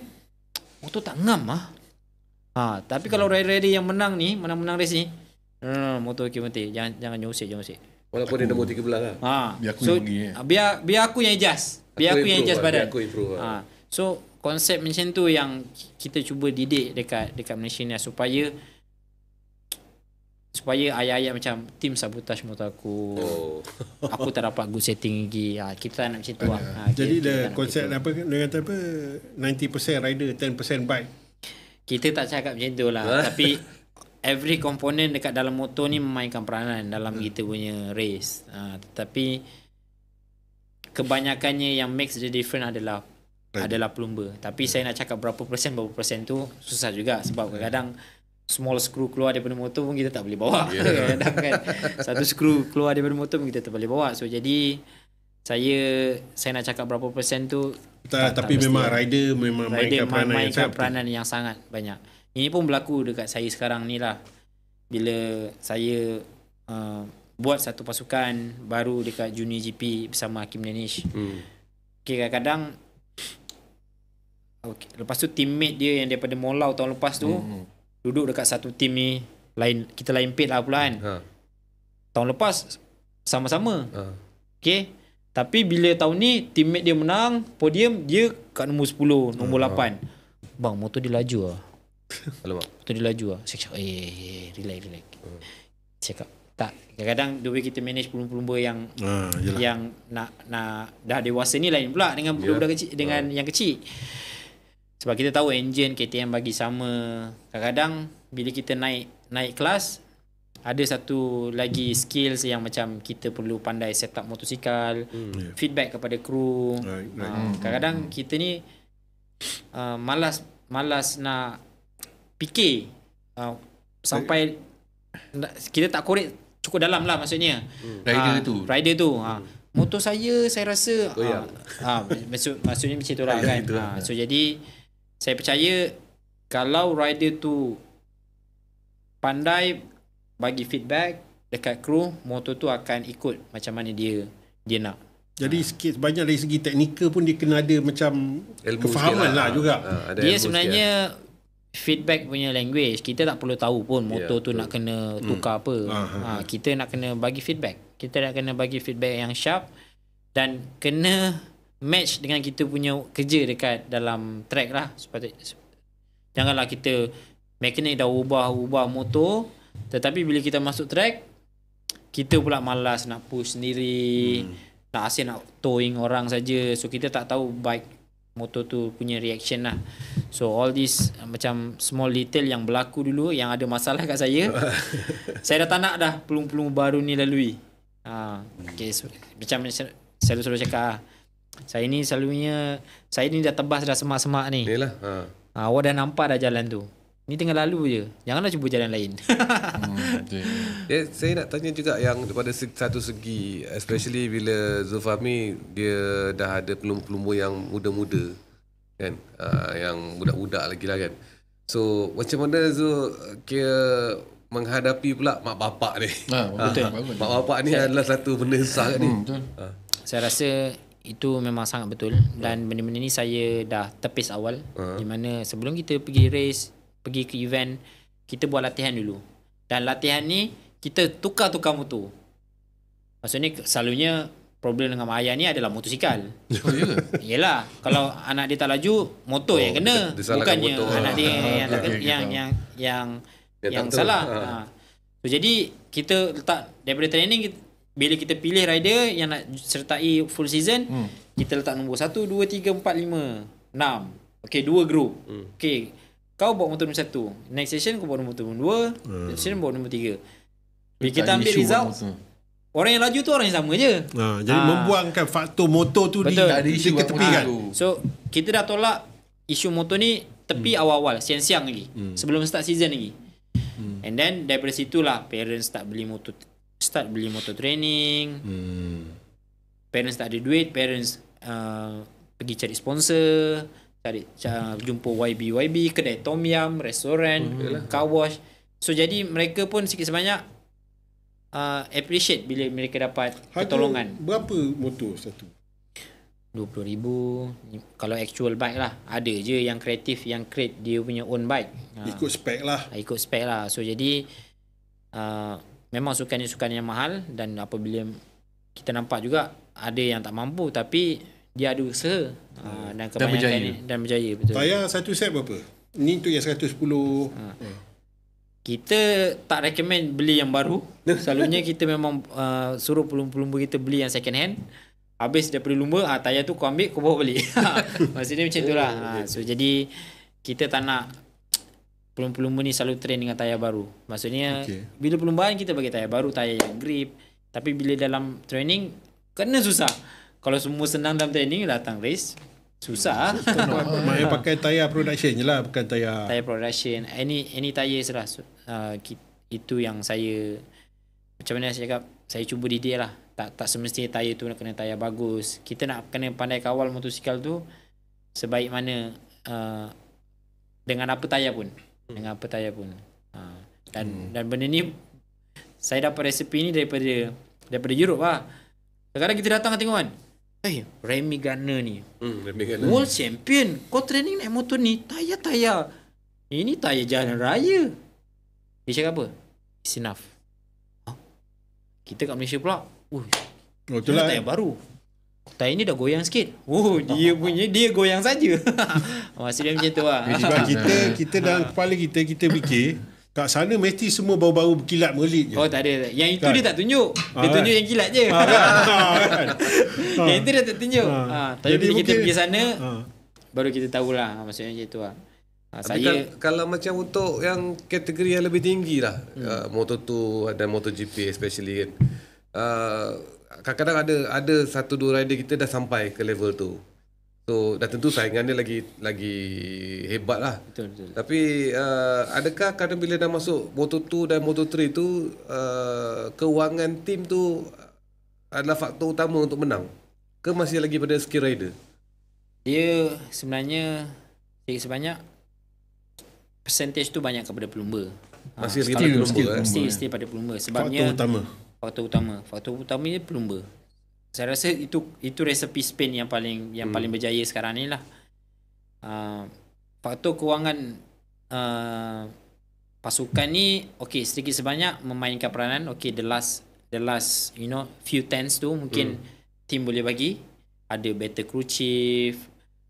motor tak ngam lah. Tapi kalau rider-rider yang menang race ni, motor okey. Jangan nyusik. Walaupun dia nombor 13 lah. Biar aku yang adjust. Biar aku yang adjust badan. So konsep macam tu yang kita cuba didik dekat Malaysia ni supaya ayat-ayat macam tim sabotage motor aku. Aku tak dapat good setting lagi. Kita nak macam tu lah. Jadi konsep apa dia kata apa 90% rider, 10% bike. Kita tak cakap macam tu lah. Tapi every component dekat dalam motor ni memainkan peranan dalam kita punya race. Tetapi kebanyakannya yang makes the difference adalah pelumba. Tapi saya nak cakap berapa persen tu susah juga sebab kadang-kadang small screw keluar daripada motor pun kita tak boleh bawa. Kadang-kadang kan satu screw keluar daripada motor pun kita tak boleh bawa. So jadi saya nak cakap berapa persen tu Tapi memang rider memang mainkan peranan yang sangat banyak. Ini pun berlaku dekat saya sekarang ni lah. Bila saya buat satu pasukan baru dekat Junior GP bersama Hakim Danish. Okay, kadang-kadang lepas tu teammate dia yang daripada Molau tahun lepas tu duduk dekat satu team ni, kita lain pit lah pula kan. Tahun lepas sama-sama. Okay, tapi bila tahun ni teammate dia menang podium, dia kat nombor 10, nombor 8. Bang, motor dia laju lah. Alamak. Motor dia laju lah. Saya cakap relax. Cakap tak, kadang-kadang the way kita manage pelumba-pelumba yang nak dah dewasa ni lain pula dengan budak-budak kecil, dengan yang kecil. Sebab kita tahu enjin KTM bagi sama. Kadang-kadang bila kita naik kelas, ada satu lagi skills yang macam kita perlu pandai set up motosikal, feedback kepada kru. Kadang-kadang kita ni malas nak fikir sampai kita tak korek cukup dalam lah maksudnya. Rider tu. Motor saya rasa maksudnya macam tu lah kan. So jadi saya percaya kalau rider tu pandai bagi feedback dekat kru, motor tu akan ikut macam mana dia nak. Jadi sikit banyak dari segi teknikal pun dia kena ada macam ilmu kefahaman lah juga. Dia sebenarnya feedback punya language. Kita tak perlu tahu pun motor tu nak kena tukar apa. Kita nak kena bagi feedback. Kita nak kena bagi feedback yang sharp dan kena match dengan kita punya kerja dekat dalam track lah. Janganlah kita mekanik dah ubah motor, tetapi bila kita masuk track, kita pula malas nak push sendiri, nak asyik nak towing orang saja. So kita tak tahu bike motor tu punya reaction lah. So all this macam small detail yang berlaku dulu yang ada masalah kat saya. Saya dah tak nak dah pelumba-pelumba baru ni lalui. Okay, so, macam saya selalu cakap, saya ni dah tebas dah semak-semak ni. Yalah. Awak dah nampak dah jalan tu. Ni tengah lalu je. Janganlah cuba jalan lain. Saya nak tanya juga yang daripada satu segi, especially bila Zulfahmi dia dah ada pelumba-pelumba yang muda-muda kan, yang budak-budak lagi lah kan. So macam mana Zul kira menghadapi pula mak bapak ni? Betul. Mak bapak ni adalah satu benda besar kan ni. Saya rasa itu memang sangat betul. Dan benda-benda ni saya dah tepis awal. Di mana sebelum kita pergi race, pergi ke event, kita buat latihan dulu. Dan latihan ni kita tukar-tukar motor. Maksudnya selalunya problem dengan mak ayah ni adalah motosikal. Yelah, kalau anak dia tak laju, motor yang kena, bukannya motor. Anak dia yang salah. So jadi kita letak daripada training, bila kita pilih rider yang nak sertai full season, kita letak nombor 1, 2, 3, 4, 5, 6. Okay, 2 group. Okay, kau bawa motor nombor 1. Next session kau bawa motor nombor 2. Next session bawa nombor 3. Bila kita ambil result, orang yang laju tu orang yang sama je. Jadi membuangkan faktor motor tu di tepi kan. So kita dah tolak isu motor ni tepi awal-awal, siang-siang lagi, sebelum start season lagi. And then daripada situlah parents start beli motor training. Parents tak ada duit, parents pergi cari sponsor, jumpa YB, kedai tom yum, restoran, car wash. So jadi mereka pun sikit sebanyak appreciate bila mereka dapat pertolongan. Berapa motor satu? 20,000 kalau actual bike lah. Ada je yang kreatif yang create dia punya own bike. Ikut spek lah. So jadi memang sukan yang mahal. Dan apabila kita nampak juga ada yang tak mampu tapi dia ada usaha dan kebanyakan dan berjaya. Betul. Bayar satu set berapa? Ni untuk yang 110. Kita tak recommend beli yang baru. Selalunya kita memang suruh pelumba-pelumba kita beli yang second hand. Habis daripada lumba, tayar tu kau ambil, kau bawa balik. Maksudnya macam tu lah. So jadi kita tak nak pelumba-pelumba ni selalu train dengan tayar baru. Maksudnya bila perlumbaan kita bagi tayar baru, tayar yang grip. Tapi bila dalam training kena susah. Kalau semua senang dalam training, datang race Susah. Maknanya pakai tayar production je lah, bukan tayar. Tayar production. Any tayar salah. Itu yang saya, macam mana saya cakap, saya cuba didik lah. Tak semestinya tayar tu nak kena tayar bagus. Kita nak kena pandai kawal motosikal tu sebaik mana, dengan apa tayar pun. Dengan apa tayar pun. Dan benda ni saya dapat resepi ni daripada Europe lah. Kadang-kadang kita datang tengok kan, Remy Gardner ni world champion, kau training naik motor ni tayar ini tayar jalan raya. Dia cakap apa? It's enough. Kita kat Malaysia pula, Betul lah. tayar baru, tayar ni dah goyang sikit. Dia goyang saja. Maksudnya macam tu lah. Sebab kita dalam kepala kita fikir kat sana mesti semua bau-bau berkilat merelit je. Oh tak ada. Yang itu Kan? dia tak tunjuk. Dia tunjuk yang kilat je. Kan? Yang itu dia tak tunjuk. Tapi Jadi bila kita mungkin- pergi sana, baru kita tahulah. Maksudnya macam tu lah. Saya kalau macam untuk yang kategori yang lebih tinggi lah, Moto2 dan MotoGP especially kan, kadang-kadang ada satu dua rider kita dah sampai ke level tu. So dah tentu saingannya lagi hebat lah. betul. Tapi adakah kadang bila dah masuk Moto2 dan Moto3 tu, kewangan tim tu adalah faktor utama untuk menang? Ke masih lagi pada skill rider? Dia sebenarnya sedikit sebanyak percentage tu banyak kepada pelumba. Masih lagi Kalau pada skill, pelumba, Still pada pelumba. Sebabnya Faktor utama. Faktor utamanya pelumba. Saya rasa itu resepi Spain yang paling berjaya sekarang ni lah. Faktor kewangan pasukan ni sedikit sebanyak memainkan peranan. The last few tenths tu mungkin team boleh bagi. Ada better crew chief,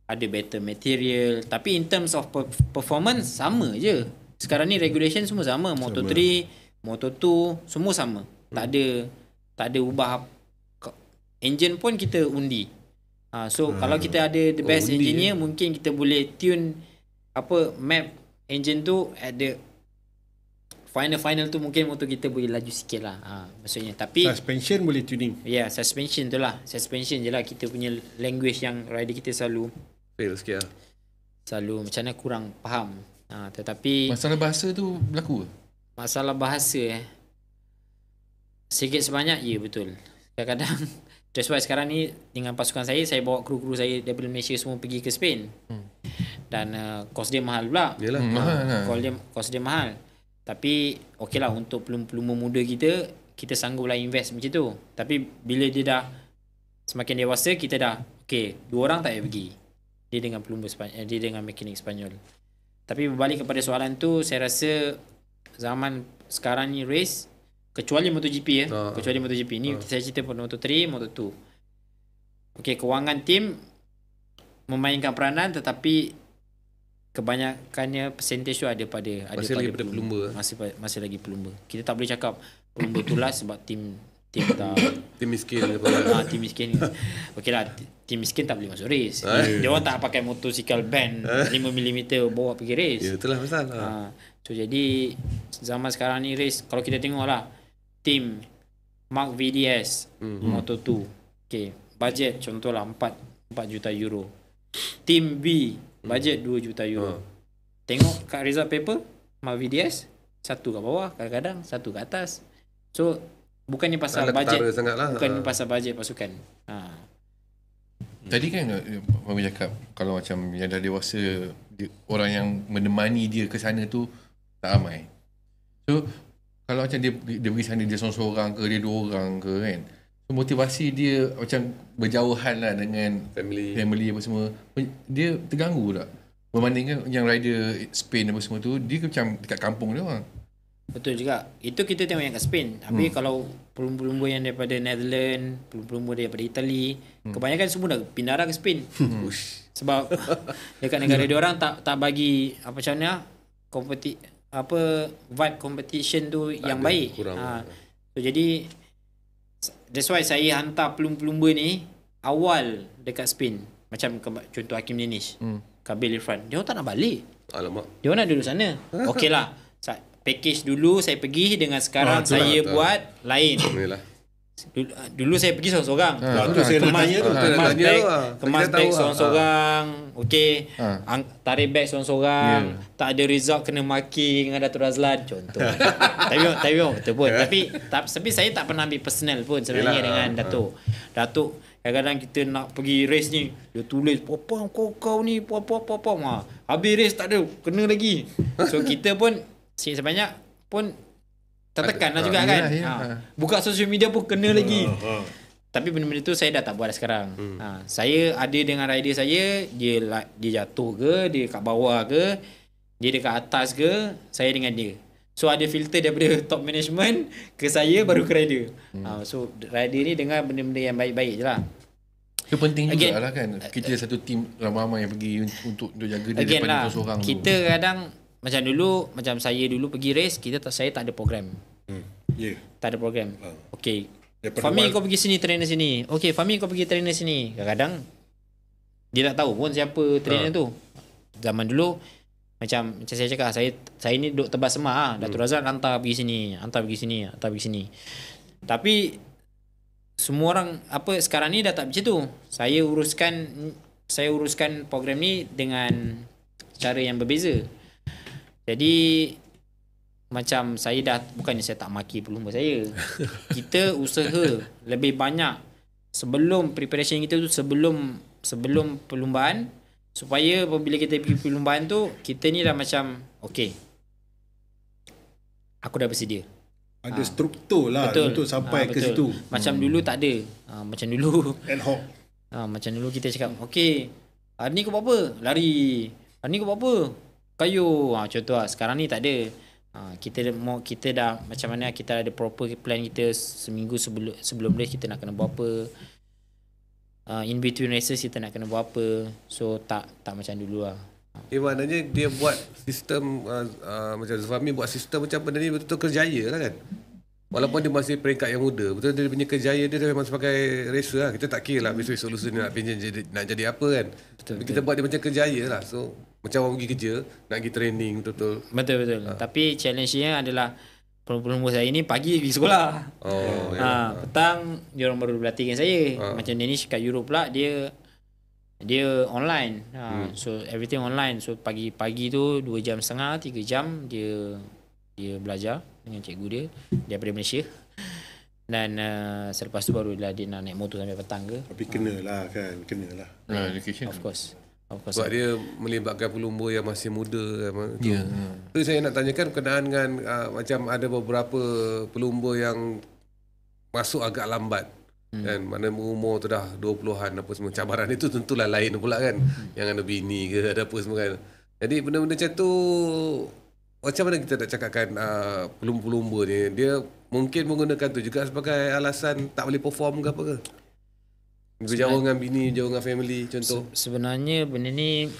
ada better material, tapi in terms of performance sama je. Sekarang ni regulation semua sama. Moto3, Moto2 semua sama. Tak ada ubah. Engine pun kita undi. So kalau kita ada the best engineer, mungkin kita boleh tune map engine tu at the final tu, mungkin motor kita boleh laju sikit lah. Maksudnya. Tapi Suspension boleh tuning. suspension tu lah. Suspension je lah kita punya language yang rider kita selalu fail sikit lah. macam mana kurang faham. Tetapi Masalah bahasa tu berlaku ke? masalah bahasa sikit sebanyak betul. Kadang-kadang that's why sekarang ni dengan pasukan saya bawa kru-kru saya daripada Malaysia semua pergi ke Spain. Dan kos dia mahal pula. Yalah. Kos dia mahal. Tapi lah untuk pelumba muda kita sangguplah invest macam tu. Tapi bila dia dah semakin dewasa, kita dah dua orang tak payah pergi. Dia dengan pelumba Spanyol, dia dengan mekanik Spanyol. Tapi berbalik kepada soalan tu, saya rasa zaman sekarang ni race, kecuali MotoGP kecuali MotoGP ni saya cerita pun Moto3, Moto2. Kewangan tim memainkan peranan, tetapi kebanyakannya percentage tu ada pada Masih lagi pada pelumba. Masih lagi pelumba. Kita tak boleh cakap pelumba tu last sebab tim tak Tim miskin ke apa. tim miskin. Tim miskin tak boleh masuk race. Dia orang tak pakai motosikal band 5mm bawa pergi race. Ya, itulah masalah. So jadi zaman sekarang ni race, kalau kita tengoklah tim Mark VDS Moto2, budget contohlah 4 juta euro. Tim B budget 2 juta euro. Tengok kat result paper Mark VDS satu kat bawah, kadang-kadang satu kat atas. So bukannya pasal budget, bukan pasal budget pasukan. Tadi kan Mami cakap kalau macam yang dah dewasa, orang yang menemani dia ke sana tu tak ramai. So kalau macam dia pergi sana, dia seorang-seorang ke, dia 2 orang ke kan, so, motivasi dia macam berjauhan lah dengan family apa semua. Dia terganggu tak? Berbandingkan yang rider Spain apa semua tu, dia macam dekat kampung dia orang. Betul juga. Itu kita tengok yang kat Spain. Tapi kalau pelumba-pelumba yang daripada Netherlands, pelumba daripada Itali, kebanyakan semua dah pindah dah ke Spain. Sebab dekat negara dia orang tak bagi macam mana vibe competition tu tak yang baik. So jadi that's why saya hantar pelumba ni awal dekat Spain. Macam contoh Hakim Danish, Kabil Irfan. Dia orang tak nak balik. Alamak. Dia orang nak duduk sana. Lah. Package dulu saya pergi dengan sekarang saya buat lain. Yalah. Dulu saya pergi seorang-seorang. Tu saya nak tanya tu. Kemas tanya beg, tu, kemas kita beg tahu, seorang-seorang. Okey. Tarik beg seorang-seorang. Tak ada result kena maki dengan Datuk Razlan contoh. tapi betul pun. Tapi saya tak pernah ambil personal pun sebenarnya dengan Datuk. Datuk kadang-kadang kita nak pergi race ni, dia tulis popom kau ni popom. Habis race tak ada, kena lagi. So kita pun sikit sebanyak pun tertekan lah juga kan. Buka social media pun kena lagi. Tapi benda-benda tu saya dah tak buat dah sekarang. Saya ada dengan rider saya, dia jatuh ke, dia kat bawah ke, dia dekat atas ke, saya dengan dia. So ada filter daripada top management ke saya baru ke rider. So rider ni dengan benda-benda yang baik-baik je lah. Itu penting juga lah kan. Kita satu tim ramai-ramai yang pergi untuk jaga dia Again daripada lah, kau seorang kita kadang macam saya dulu pergi race, saya tak ada program. Tak ada program. Okay, Fahmi kau pergi sini, trainer sini. Okay, Fahmi kau pergi trainer sini. Kadang-kadang dia tak tahu pun siapa trainer tu. Zaman dulu macam saya cakap, saya ni duduk tebas semak Datuk Razak hantar pergi sini. Tapi semua orang sekarang ni dah tak macam tu. Saya uruskan program ni dengan cara yang berbeza. Jadi macam saya dah, bukannya saya tak maki pelumba saya. Kita usaha lebih banyak sebelum preparation kita tu, sebelum perlumbaan, supaya apabila kita pergi perlumbaan tu, kita ni dah macam okay, aku dah bersedia. Ada struktur lah untuk sampai ke situ. Macam dulu tak ada. Macam dulu ad hoc. Macam dulu kita cakap, okay, hari ni kau buat apa? Lari. Hari ni kau buat apa? Kayu. Contoh lah. Sekarang ni tak ada. Kita dah macam mana, kita ada proper plan kita seminggu sebelum race kita nak kena buat apa. In between races kita nak kena buat apa. So tak macam dulu lah. Maknanya dia buat sistem macam Fahmi buat sistem macam benda ni betul-betul kerjaya lah kan. Walaupun dia masih peringkat yang muda, betul dia punya kerjaya dia memang sebagai racer lah. Kita tak kira lah besok lusa ni nak jadi apa kan. Betul. Kita buat dia macam kerjaya lah. So macam orang pergi kerja, nak pergi training betul-betul. Betul. Tapi challenge-nya adalah pelumba saya ni pagi pergi sekolah. Petang dia orang baru berlatih dengan saya. Macam Danish kat Europe pula, dia online. So everything online. So pagi tu 2.5 jam 3 jam dia belajar dengan cikgu dia daripada Malaysia. Dan selepas tu barulah dia nak naik motor sampai petang ke. Tapi kenalah kan, kenalah. Education. Of course. Sebab dia melibatkan pelumba yang masih muda kan. Tu saya nak tanyakan berkenaan dengan macam ada beberapa pelumba yang masuk agak lambat. Kan, mana umur tu dah 20-an apa semua. Cabaran itu tentulah lain pula kan. Yang ada bini ke, ada apa semua kan. Jadi benda-benda macam tu, macam mana kita nak cakapkan pelumba-pelumba ni, dia mungkin menggunakan tu juga sebagai alasan tak boleh perform ke apa ke? Berjauh dengan bini, jauh dengan family contoh. Sebenarnya benda ni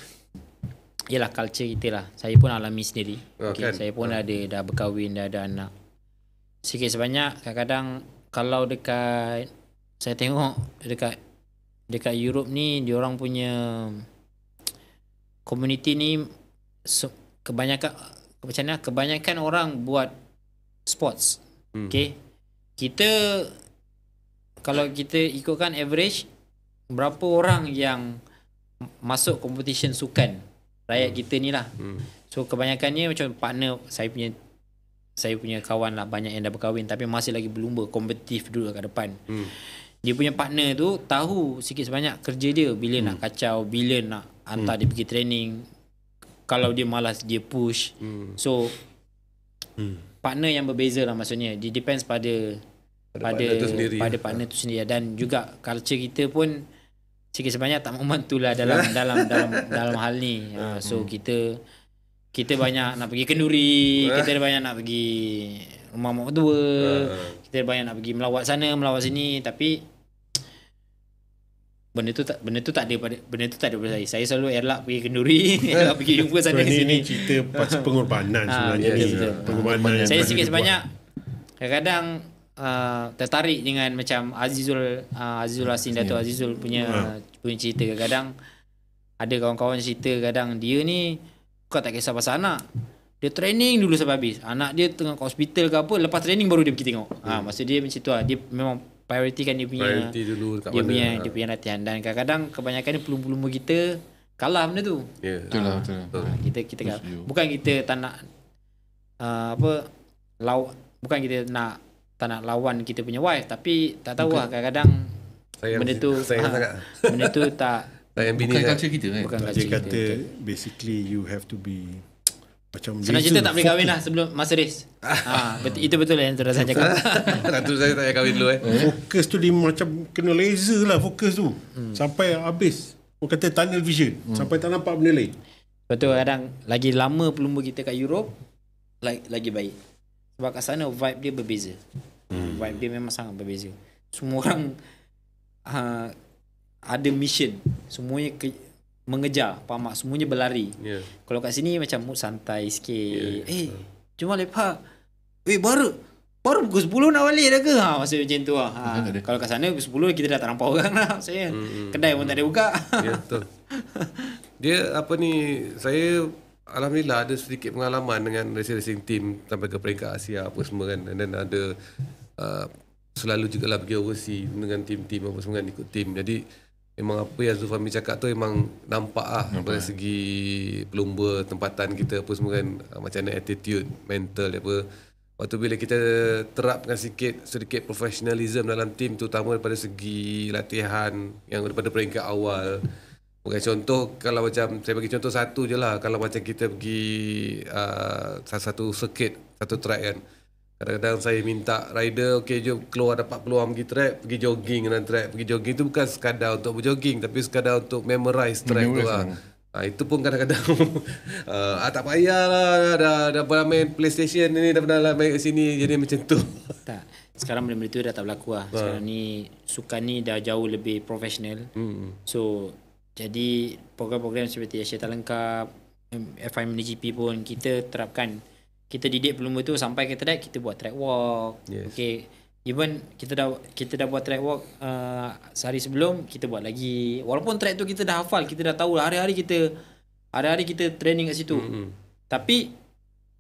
ialah culture kita lah. Saya pun alami sendiri. Kan? Saya pun dah berkahwin, dah ada anak. Sikit sebanyak kadang-kadang kalau saya tengok dekat Europe ni, diorang punya community ni kebanyakan orang buat sports. Okay, kita kalau kita ikutkan average, berapa orang yang masuk competition sukan rakyat kita ni lah. So kebanyakannya macam partner saya punya kawan lah, banyak yang dah berkahwin tapi masih lagi berlumba kompetitif dulu kat depan. Dia punya partner tu tahu sikit sebanyak kerja dia, bila nak kacau, bila nak hantar dia pergi training. Kalau dia malas dia push. So partner yang berbeza lah, maksudnya dia depends pada partner tu sendiri. Dan juga culture kita pun sikit sebanyak tak membantu lah dalam hal ni. So kita banyak nak pergi kenduri, kita banyak nak pergi rumah mak tua, kita banyak nak pergi melawat sana melawat sini. Tapi benda tu tak ada pada saya. Saya selalu elak pergi kenduri, elak pergi jumpa sana ke sini. Ini cerita pasal pengorbanan sebenarnya ni. Betul. Pengorbanan. Saya sikit sebanyak kadang-kadang tertarik dengan macam Azizul Hasin, Dato' Azizul punya cerita. Kadang ada kawan-kawan cerita, kadang dia ni kau tak kisah pasal anak, dia training dulu sampai habis. Anak dia tengah kat hospital ke apa, lepas training baru dia pergi tengok. Maksud dia macam tu lah. Dia memang prioritikan dia punya Priority dulu kat dia mana. punya dia punya latihan. Dan kadang-kadang kebanyakan ni pelumba-pelumba kita kalah benda tu. Ya. Betul lah, betul. Kita bukan kita tak nak bukan kita nak tak nak lawan kita punya wife, tapi tak tahu lah kadang-kadang benda tu benda tu tak Sayang bini Bukan kan. culture kita kan. bukan Dia culture kita. kata basically you have to be macam Senang cerita tak boleh kahwin lah sebelum masa race. Itu betul lah yang Tuan Razak cakap. Tentu saya tak payah kahwin dulu fokus tu dia macam kena laser lah fokus tu sampai habis. Orang kata tunnel vision sampai tak nampak benda lain. Betul, kadang lagi lama pelumba kita kat Europe lagi baik. Sebab kat sana vibe dia berbeza. Vibe dia memang sangat berbeza. Semua orang ada mission. Semuanya mengejar, faham tak? Semuanya berlari. Ya. Kalau kat sini macam mood santai sikit. Cuma lepak. Baru pukul 10 nak balik dah ke? Maksud macam tu lah. Kalau kat sana pukul 10 kita dah tak nampak orang lah. Maksudnya kedai pun tak ada buka. Ya, betul. Dia saya alhamdulillah ada sedikit pengalaman dengan racing team sampai ke peringkat Asia apa semua kan. Dan ada selalu juga lah pergi overseas dengan tim-tim apa semua kan, ikut tim. Jadi memang apa yang Zulfahmi cakap tu memang nampak lah dari segi pelumba, tempatan kita apa semua kan, macam mana attitude, mental apa. Waktu bila kita terapkan sedikit professionalism dalam tim, terutama daripada segi latihan yang daripada peringkat awal. Bukan contoh, kalau macam saya bagi contoh satu je lah, kalau macam kita pergi satu circuit, satu track kan, kadang-kadang saya minta rider, okay jom keluar dapat peluang pergi track, pergi jogging dalam track. Pergi jogging tu bukan sekadar untuk berjogging, tapi sekadar untuk memorize track tu lah. Itu pun kadang-kadang tak payah lah, dah pernah main PlayStation ni, dah pernah main kat sini, jadi macam tu. Tak. Sekarang benda-benda tu dah tak berlaku lah. Sekarang ni sukan ni dah jauh lebih profesional. So jadi program-program seperti Asia Tak Lengkap, FI MiniGP pun kita terapkan. Kita didik pelumba tu sampai ke track, kita buat track walk. Yes. Okay. Even kita dah buat track walk sehari sebelum, kita buat lagi. Walaupun track tu kita dah hafal, kita dah tahu hari-hari kita training kat situ. Tapi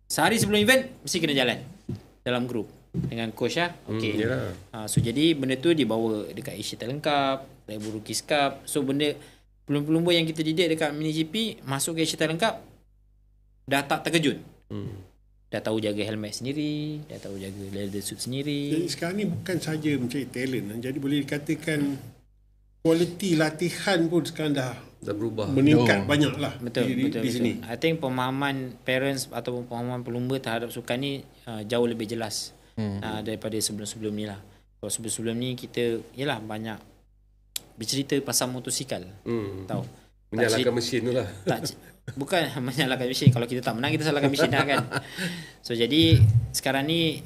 sehari sebelum event mesti kena jalan dalam grup dengan coach lah. Okay. So jadi benda tu dibawa dekat Asia Tak Lengkap, Red Bull Rookies Cup. So benda pelumba-pelumba yang kita didik dekat MiniGP masuk ke Asia Tak Lengkap dah tak terkejut. Dah tahu jaga helmet sendiri, dah tahu jaga leather suit sendiri. Jadi sekarang ni bukan saja mencari talent, jadi boleh dikatakan kualiti latihan pun sekarang dah berubah, meningkat banyak lah Betul. di sini. I think pemahaman parents ataupun pemahaman pelumba terhadap sukan ni jauh lebih jelas daripada sebelum-sebelum ni lah. Kalau sebelum-sebelum ni kita banyak bercerita pasal motosikal. Tahu. Menyalahkan mesin tu lah. Bukan menyalahkan mesin. Kalau kita tak menang, kita salahkan mesin dah kan. So jadi sekarang ni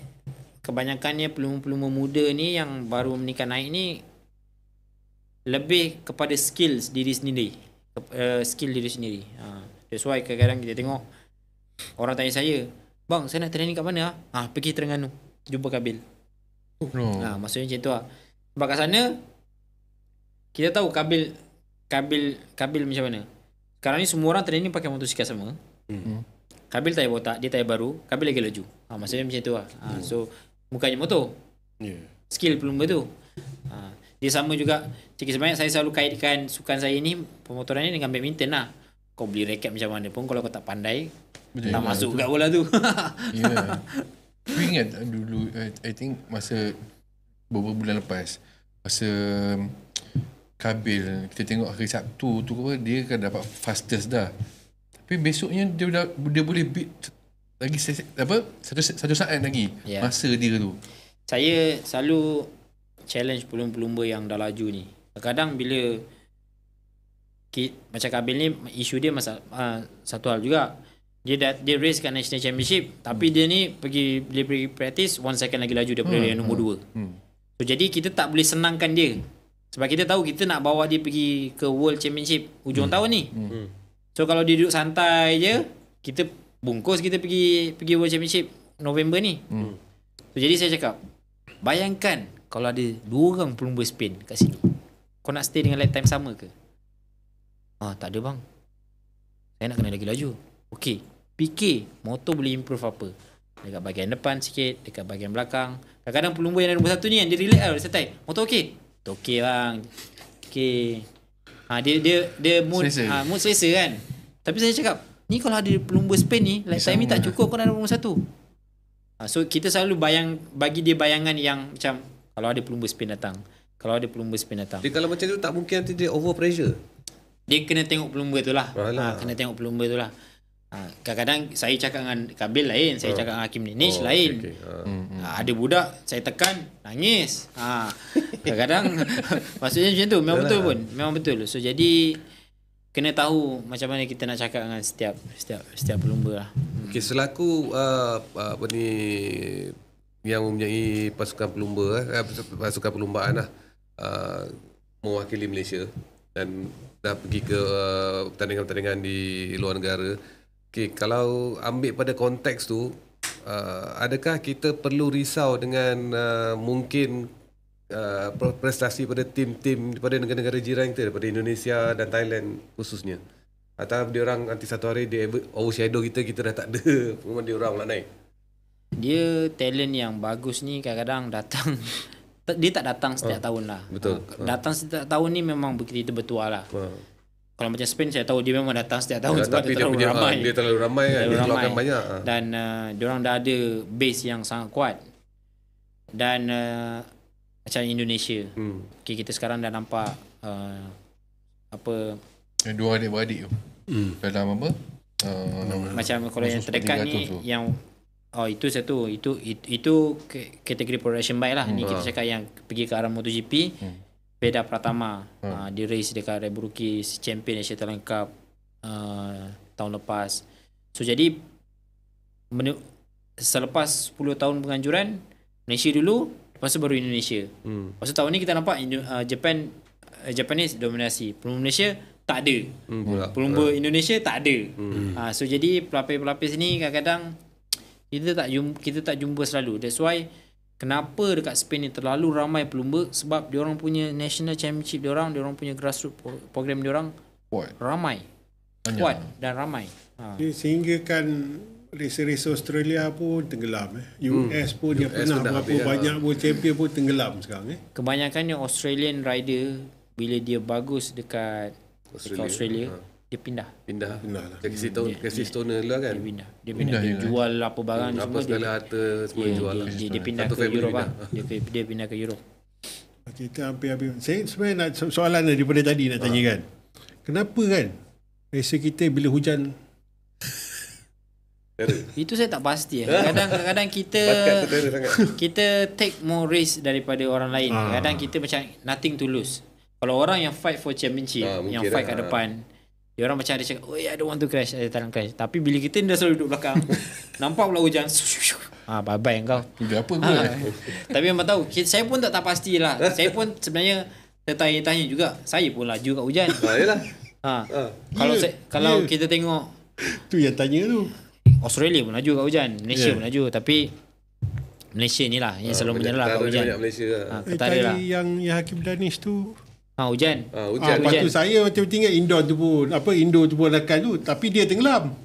kebanyakannya pelumba-pelumba muda ni yang baru meningkat naik ni lebih kepada skill diri sendiri. That's why kadang-kadang kita tengok orang tanya saya, "Bang, saya nak training kat mana?" Pergi Terengganu, jumpa Kabil. Maksudnya macam tu lah. Sebab kat sana kita tahu Kabil macam mana. Sekarang ni semua orang training pakai motosikal sama. Kabil tayar botak, dia tayar baru, Kabil lagi laju. Maksudnya macam tu lah. So bukannya motor, skill pelumba tu. Dia sama juga. Sebanyak saya selalu kaitkan sukan saya ni, pemotoran ni dengan badminton lah. Kau beli raket macam mana pun, kalau kau tak pandai, tak masuk kat bola tu. Aku ingat dulu, I think masa beberapa bulan lepas, masa Kabil, kita tengok hari Sabtu tu dia kan dapat fastest dah. Tapi besoknya dia boleh beat lagi satu saat lagi masa dia tu. Saya selalu challenge pelumba-pelumba yang dah laju ni. Kadang bila macam Kabil ni, isu dia satu hal juga. Dia race kat National Championship, tapi dia ni pergi practice 1 second lagi laju daripada yang nombor 2. So jadi kita tak boleh senangkan dia. Sebab kita tahu kita nak bawa dia pergi ke World Championship hujung tahun ni. So kalau dia duduk santai je, kita bungkus kita pergi World Championship November ni. So jadi saya cakap, bayangkan kalau ada 2 orang pelumba Spain kat sini. Kau nak stay dengan lap time sama ke? Tak ada bang. Saya nak kena lagi laju. Okey, fikir motor boleh improve apa. Dekat bahagian depan sikit, dekat bahagian belakang. Kadang-kadang pelumba yang ada nombor 1 ni yang dia relax lah, dia santai. Motor okey? Motor okey bang. Okey. Dia mood Selesa. mood selesa kan. Tapi saya cakap, ni kalau ada pelumba Spain ni, like time ni tak cukup kau nak ada nombor 1. So kita selalu bagi dia bayangan yang macam kalau ada pelumba Spain datang. Kalau ada pelumba Spain datang. Dia kalau macam tu tak mungkin nanti dia over pressure. Dia kena tengok pelumba tu lah. Alah. Kena tengok pelumba tu lah. Kadang-kadang saya cakap dengan Kabil lain, saya cakap dengan Hakim Danish lain. Okay. Ada budak saya tekan nangis. Kadang-kadang maksudnya macam tu, memang betul pun. Memang betul. So jadi kena tahu macam mana kita nak cakap dengan setiap pelumba lah. Okay, selaku apa ni yang mempunyai pasukan pelumba, pasukan perlumbaan lah, mewakili Malaysia dan dah pergi ke pertandingan-pertandingan di luar negara. Okay, kalau ambil pada konteks tu, adakah kita perlu risau dengan mungkin prestasi pada tim-tim daripada negara-negara jiran kita, daripada Indonesia dan Thailand khususnya? Atau dia orang nanti satu hari dia overshadow kita dah tak ada pengumuman dia orang nak naik? Dia talent yang bagus ni kadang-kadang datang dia tak datang setiap tahun lah. Betul. Datang setiap tahun ni memang begitu bertuah lah. Kalau macam Spain saya tahu dia memang datang setiap tahun sebab tapi dia terlalu ramai. Dia terlalu ramai kan, dia keluarkan banyak. Dan diorang dah ada base yang sangat kuat. Dan macam Indonesia. Okay, kita sekarang dah nampak apa Yang dua adik-beradik tu. Dalam apa? macam kalau yang terdekat ni tu. yang itu satu itu kategori production bike lah. Ni kita cakap yang pergi ke arah MotoGP. Veda Pratama dia race dekat Red Bull Rookies, champion Asia Talent Cup tahun lepas. So jadi selepas 10 tahun penganjuran Malaysia dulu, lepas tu baru Indonesia. Lepas tu tahun ni kita nampak Japanese dominasi. Pelumba Malaysia tak ada. Pelumba Indonesia tak ada. So jadi pelapis-pelapis ni kadang-kadang kita tak jumpa selalu. That's why kenapa dekat Spain ni terlalu ramai pelumba, sebab diorang punya national championship diorang punya grassroots program diorang ramai. Kuat dan ramai. Sehingga kan race-race Australia pun tenggelam. US pun dia pernah berapa banyak pun champion pun tenggelam sekarang. Kebanyakan yang Australian rider bila dia bagus dekat Australia dia pindah lah. Casey Stoner dulu kan. Dia pindah. Dia jual apa barang apa semua segala harta semua jual. Dia pindah ke Europe lah. Dia pindah ke Europe. Kita hampir-hampir. Saya sebenarnya nak soalan daripada tadi nak tanya kan. Kenapa kan rasa kita bila hujan itu saya tak pasti. Kadang-kadang kita take more risk daripada orang lain. Kadang kita macam nothing to lose. Kalau orang yang fight for championship, yang fight kat depan, dia orang macam ada cakap, "Oh, I don't want to crash, I don't crash." Tapi bila kita dah selalu duduk belakang, nampak pula hujan. Bye-bye kau. Udah apa pun. Tapi memang tahu, saya pun tak pastilah. Saya pun sebenarnya tertanya-tanya juga. Saya pun laju kat hujan. Yalah. Kalau kita tengok tu yang tanya tu. Australia pun laju kat hujan, Malaysia pun laju, tapi Malaysia ni lah yang selalu menyerah kat hujan. Malaysia. Yang Hakim Danish tu hujan. Lepas tu saya macam tinggal indoor tu pun tu pun nakal tu, tapi dia tenggelam.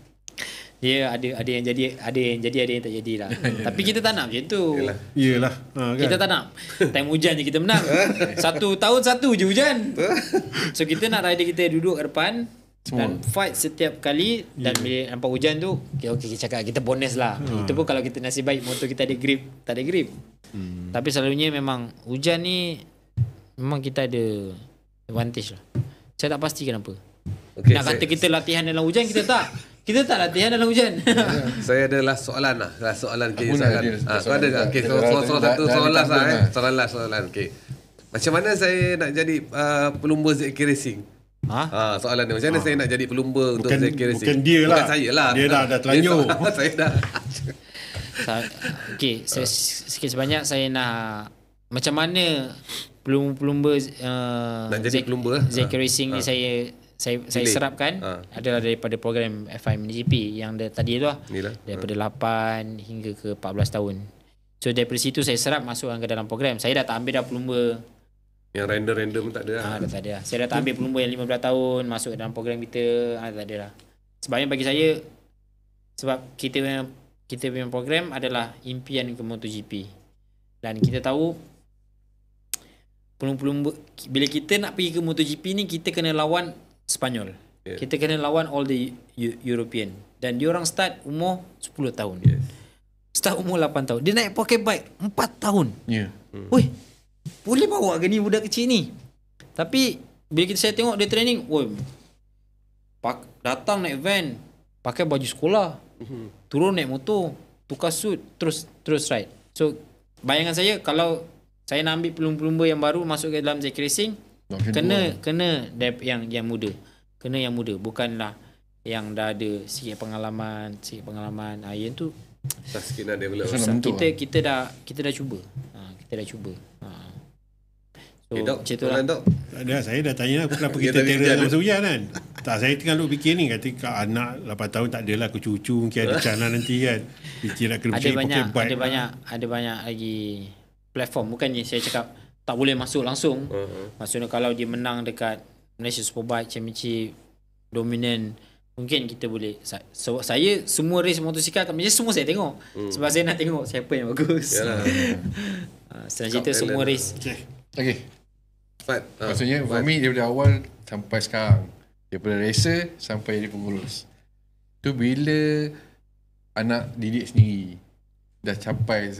Dia ada yang jadi, ada yang tak jadilah. Tapi kita tak nak macam tu. Iyalah. Kan? Kita tak nak time hujan je kita menang. Satu tahun satu je hujan. So kita nak rider kita duduk kat depan dan fight setiap kali. Dan bila nampak hujan tu, okay, kita cakap kita bonus lah. Itu pun kalau kita nasib baik motor kita ada grip, tak ada grip. Tapi selalunya memang hujan ni memang kita ada advantage lah. Saya tak pasti kenapa. Nak kata kita latihan dalam hujan, kita tak latihan dalam hujan. Saya ada last soalan lah. Soalan. Kau ada tak? Okay, soalan. Okay. Macam mana saya nak jadi pelumba ZK Racing? Soalan dia. Macam mana saya nak jadi pelumba untuk ZK Racing? Bukan dia lah. Bukan saya lah. Dia dah terlanjur. Saya dah. Okay, sikit sebanyak saya nak macam mana pelumba nak jadi pelumba ZK Racing ni saya serapkan adalah daripada program FIM MotoGP yang tadi tu lah. Daripada 8 hingga ke 14 tahun. So daripada situ saya serap masukkan ke dalam program. Saya dah tak ambil dah pelumba yang random tak ada lah. Dah tak ada lah. Saya dah tak ambil pelumba yang 15 tahun masuk ke dalam program kita. Tak ada lah. Sebabnya bagi saya, sebab kita kita punya program adalah impian ke MotoGP. Dan kita tahu pelumba bila kita nak pergi ke MotoGP ni, kita kena lawan Sepanyol. Kita kena lawan all the European. Dan diorang start umur 10 tahun. Start umur 8 tahun. Dia naik pocket bike 4 tahun. Weh, boleh bawa ke ni budak kecil ni? Tapi bila saya tengok dia training, woi, datang naik van, pakai baju sekolah, turun naik motor, tukar suit, terus ride. So bayangan saya, kalau saya nak ambil pelumba-pelumba yang baru masuk ke dalam Zaki Racing, kena yang muda. Kena yang muda, bukanlah yang dah ada sikit pengalaman. Yang tu tak sikit nak develop. Kita dah cuba. Kita dah cuba. So, Dok, Dok. Tak ada, saya dah tanya aku kenapa kita terror dengan Suyan kan. Tak, saya tengah duk fikir ni, kata kat anak 8 tahun tak adalah, aku cucu mungkin ada canan nanti kan. Fikir nak kena ada banyak lagi platform. Bukannya saya cakap tak boleh masuk langsung. Maksudnya kalau dia menang dekat Malaysia Superbike Championship dominant, mungkin kita boleh. Saya semua race motosikal kat Malaysia semua saya tengok. Sebab saya nak tengok siapa yang bagus. Senang cerita semua race. Okay. Maksudnya for me daripada awal sampai sekarang, daripada racer sampai jadi pengurus, tu bila anak didik sendiri dah capai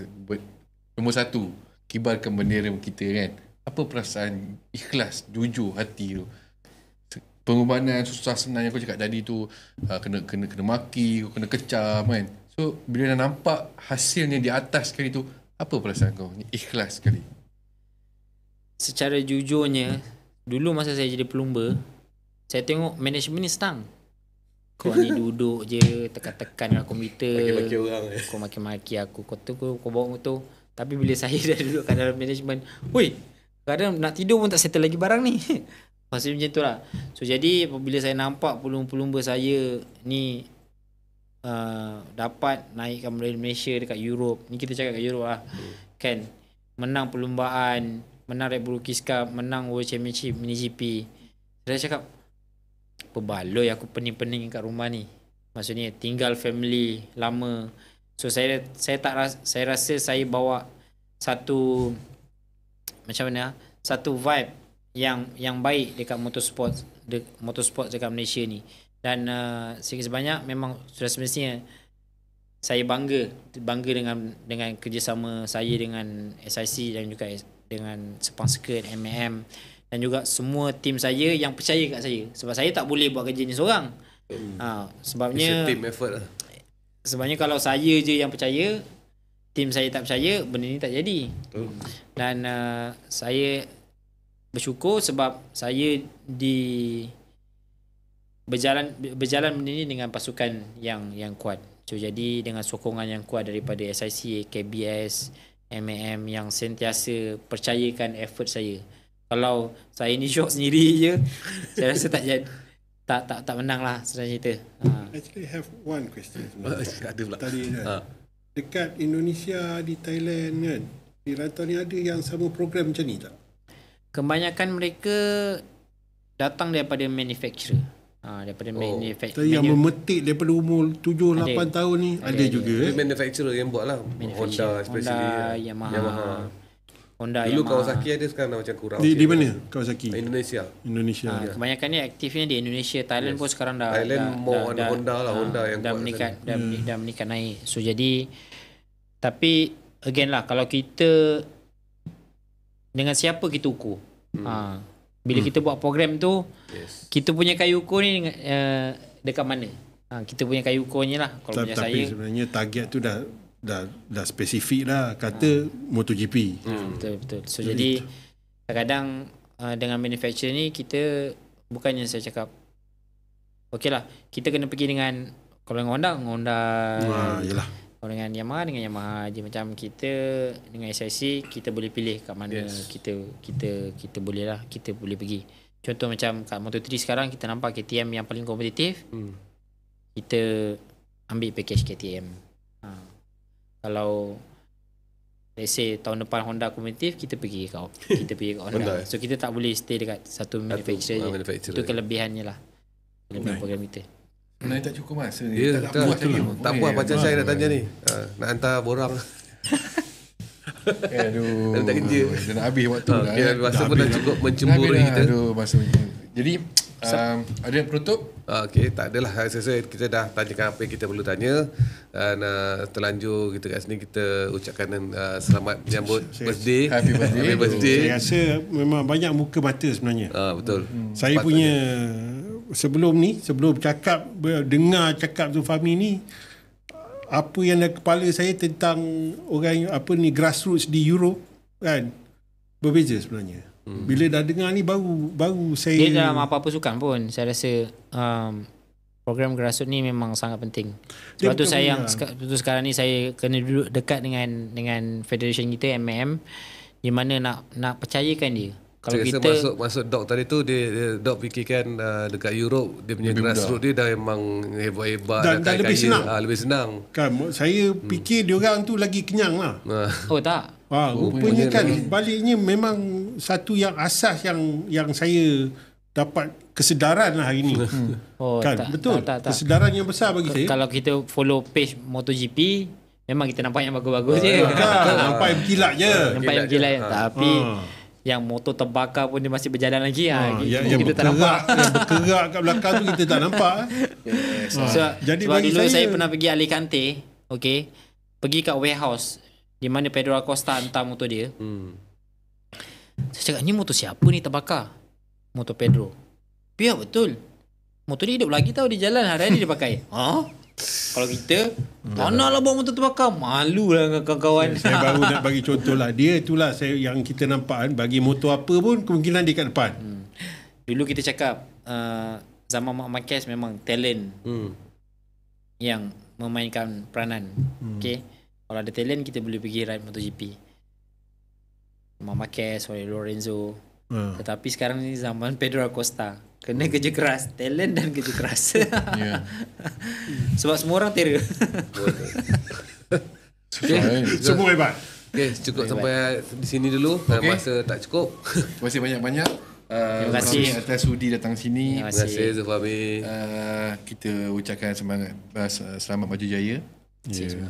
nombor 1, kibarkan bendera kita kan, apa perasaan ikhlas, jujur hati tu? Pengorbanan susah senang yang kau cakap tadi tu, kena maki, kena kecam kan. So bila dah nampak hasilnya di atas sekali tu, apa perasaan kau? Ikhlas sekali. Secara jujurnya, dulu masa saya jadi pelumba, saya tengok management ni senang. Kau ni duduk je, tekan-tekan dalam komputer, Maki-maki orang. kau maki-maki aku, kau bawa motor. Tapi bila saya dah duduk kat dalam management, woi, kadang nak tidur pun tak settle lagi barang ni. Maksudnya macam tu lah. So jadi apabila saya nampak pelumba-pelumba saya ni dapat naikkan medali Malaysia dekat Europe, ni kita cakap kat Europe lah, kan, menang perlumbaan, menang Red Bull Rookies Cup, menang World Championship Mini GP. Saya cakap, apa baloi aku pening-pening kat rumah ni. Maksudnya tinggal family lama. So saya rasa saya bawa satu, macam mana, satu vibe yang baik dekat motorsport dekat Malaysia ni. Dan sedikit sebanyak memang sudah semestinya saya bangga dengan kerjasama saya dengan SIC dan juga dengan Sepang Circuit, MAM, dan juga semua tim saya yang percaya kat saya. Sebab saya tak boleh buat kerja ni seorang. Sebabnya it's a team effort lah. Sebabnya kalau saya je yang percaya, tim saya tak percaya, benda ni tak jadi. Dan saya bersyukur sebab saya berjalan benda ni dengan pasukan yang kuat. So jadi dengan sokongan yang kuat daripada SIC, KBS, MAM yang sentiasa percayakan effort saya. Kalau saya ni shot sendiri je, saya rasa tak menang lah sebenarnya cerita. Actually have one question. Ada pula. Tadi kan. Dekat Indonesia, di Thailand kan, di rantau ni ada yang sama program macam ni tak? Kebanyakan mereka datang daripada manufacturer. Manufacturer yang memetik daripada umur 7-8 tahun ni ada juga. Manufacturer yang buat lah. Honda especially. Yamaha. Honda, dulu Yamaha. Kawasaki ada, sekarang dah macam kurang. Di mana Kawasaki? Indonesia. Kebanyakannya aktifnya di Indonesia. Thailand pun sekarang dah more on Honda lah. Honda yang dah kuat. dah meningkat naik. So jadi, tapi again lah, kalau kita dengan siapa kita ukur. Bila kita buat program tu, kita punya kayu ukur ni dekat mana? Kita punya kayu ukurnya lah. Kalau punya tapi saya, sebenarnya target tu dah spesifik lah, kata MotoGP. Betul. So jadi kadang-kadang dengan manufacturer ni, kita bukannya saya cakap okey lah, kita kena pergi dengan, kalau dengan Honda Yalah. kalau dengan Yamaha je. Macam kita dengan SIC, kita boleh pilih kat mana kita boleh lah, kita boleh pergi. Contoh macam kat Moto3 sekarang, kita nampak KTM yang paling kompetitif, kita ambil package KTM. Kalau let's say tahun depan Honda kompetitif, kita pergi kat Honda. So kita tak boleh stay dekat satu manufacturer je. Itu kelebihannya lah, kelebihan program kita. Sebenarnya tak cukup masa ni. Ya, Tak puas lagi. tak puas macam saya nak tanya ni. Nak hantar borang. Aduh. Tak kerja. Dah nak habis waktu dah. Okay, masa pun dah cukup mencemburi kita. Aduh, masa jadi ada yang penutup? Okey, tak adalah. Saya rasa kita dah tanyakan apa yang kita perlu tanya. Dan terlanjur kita kat sini kita ucapkan selamat menyambut birthday. Happy birthday. Happy birthday. Saya rasa memang banyak muka mata sebenarnya. Betul. Saya punya sebelum cakap, dengar cakap Zulfahmi ni, apa yang ada kepala saya tentang orang grassroots di Europe kan, berbeza sebenarnya. Bila dah dengar ni baru saya Dia dalam apa-apa sukan pun saya rasa program grassroots ni memang sangat penting. Sebab tu saya sekarang ni saya kena duduk dekat dengan federation kita MM, di mana nak percayakan dia. Kalau Saya kita rasa masuk Dok tadi tu dia Dok fikirkan dekat Europe dia punya grassroots dia dah memang hebat dan lebih senang. Lebih senang. Kan saya fikir diorang tu lagi kenyang lah. oh tak. Rupanya kan baliknya memang satu yang asas yang saya dapat kesedaran lah hari ni. Oh Kan tak, betul. tak. Kesedaran yang besar bagi saya. Kalau kita follow page MotoGP, memang kita nampak yang bagus-bagus je. Kan nampak yang berkilat je. Nampak yang gila. Tapi yang motor terbakar pun dia masih berjalan lagi. Yang kita tak nampak. yang bergerak kat belakang tu kita tak nampak. Jadi sebab dulu saya pernah pergi Alicante, okey, pergi kat warehouse di mana Pedro Acosta hantar motor dia. Saya cakap, ni motor siapa ni terbakar? Motor Pedro. Ya betul. Motor dia hidup lagi tau, dia jalan hari-hari dia pakai. Kalau kita mana lah bawa motor terbakar, malu lah dengan kawan-kawan. Saya baru nak bagi contoh lah. Dia itulah yang kita nampak kan, bagi motor apa pun kemungkinan dia kat depan. Dulu kita cakap zaman Marc Marquez memang talent yang memainkan peranan. Okay, kalau ada talent kita boleh pergi ride MotoGP. Marc Marquez, Lorenzo. Tetapi sekarang ni zaman Pedro Acosta. Kena kerja keras, talent dan kerja keras. Sebab semua orang terror. Semua hebat. Okay, cukup sampai di sini dulu. Masa tak cukup. Terima kasih banyak-banyak. Terima kasih atas sudi datang sini. Terima Terima kasih Zulfahmi. Kita ucapkan selamat maju jaya. Dan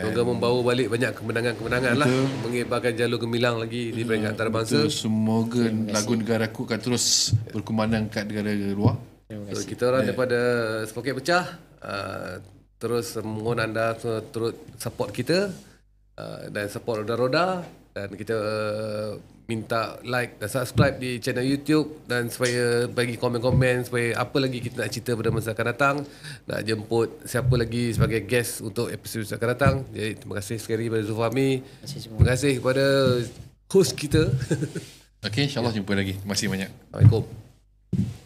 Semoga membawa balik banyak kemenangan-kemenangan lah, mengibarkan jalur gemilang lagi di peringkat antarabangsa. Semoga lagu negaraku akan terus berkumandang kat negara luar. So, kita orang daripada Sepoket Pecah terus mohon anda turut support kita dan support Roda-Roda, dan kita minta like dan subscribe di channel YouTube, dan supaya bagi komen-komen supaya apa lagi kita nak cerita pada masa akan datang, nak jemput siapa lagi sebagai guest untuk episod akan datang. Jadi terima kasih sekali kepada Zulfahmi, terima kasih kepada host kita. Okey, insyaAllah jumpa lagi. Terima kasih banyak. Assalamualaikum.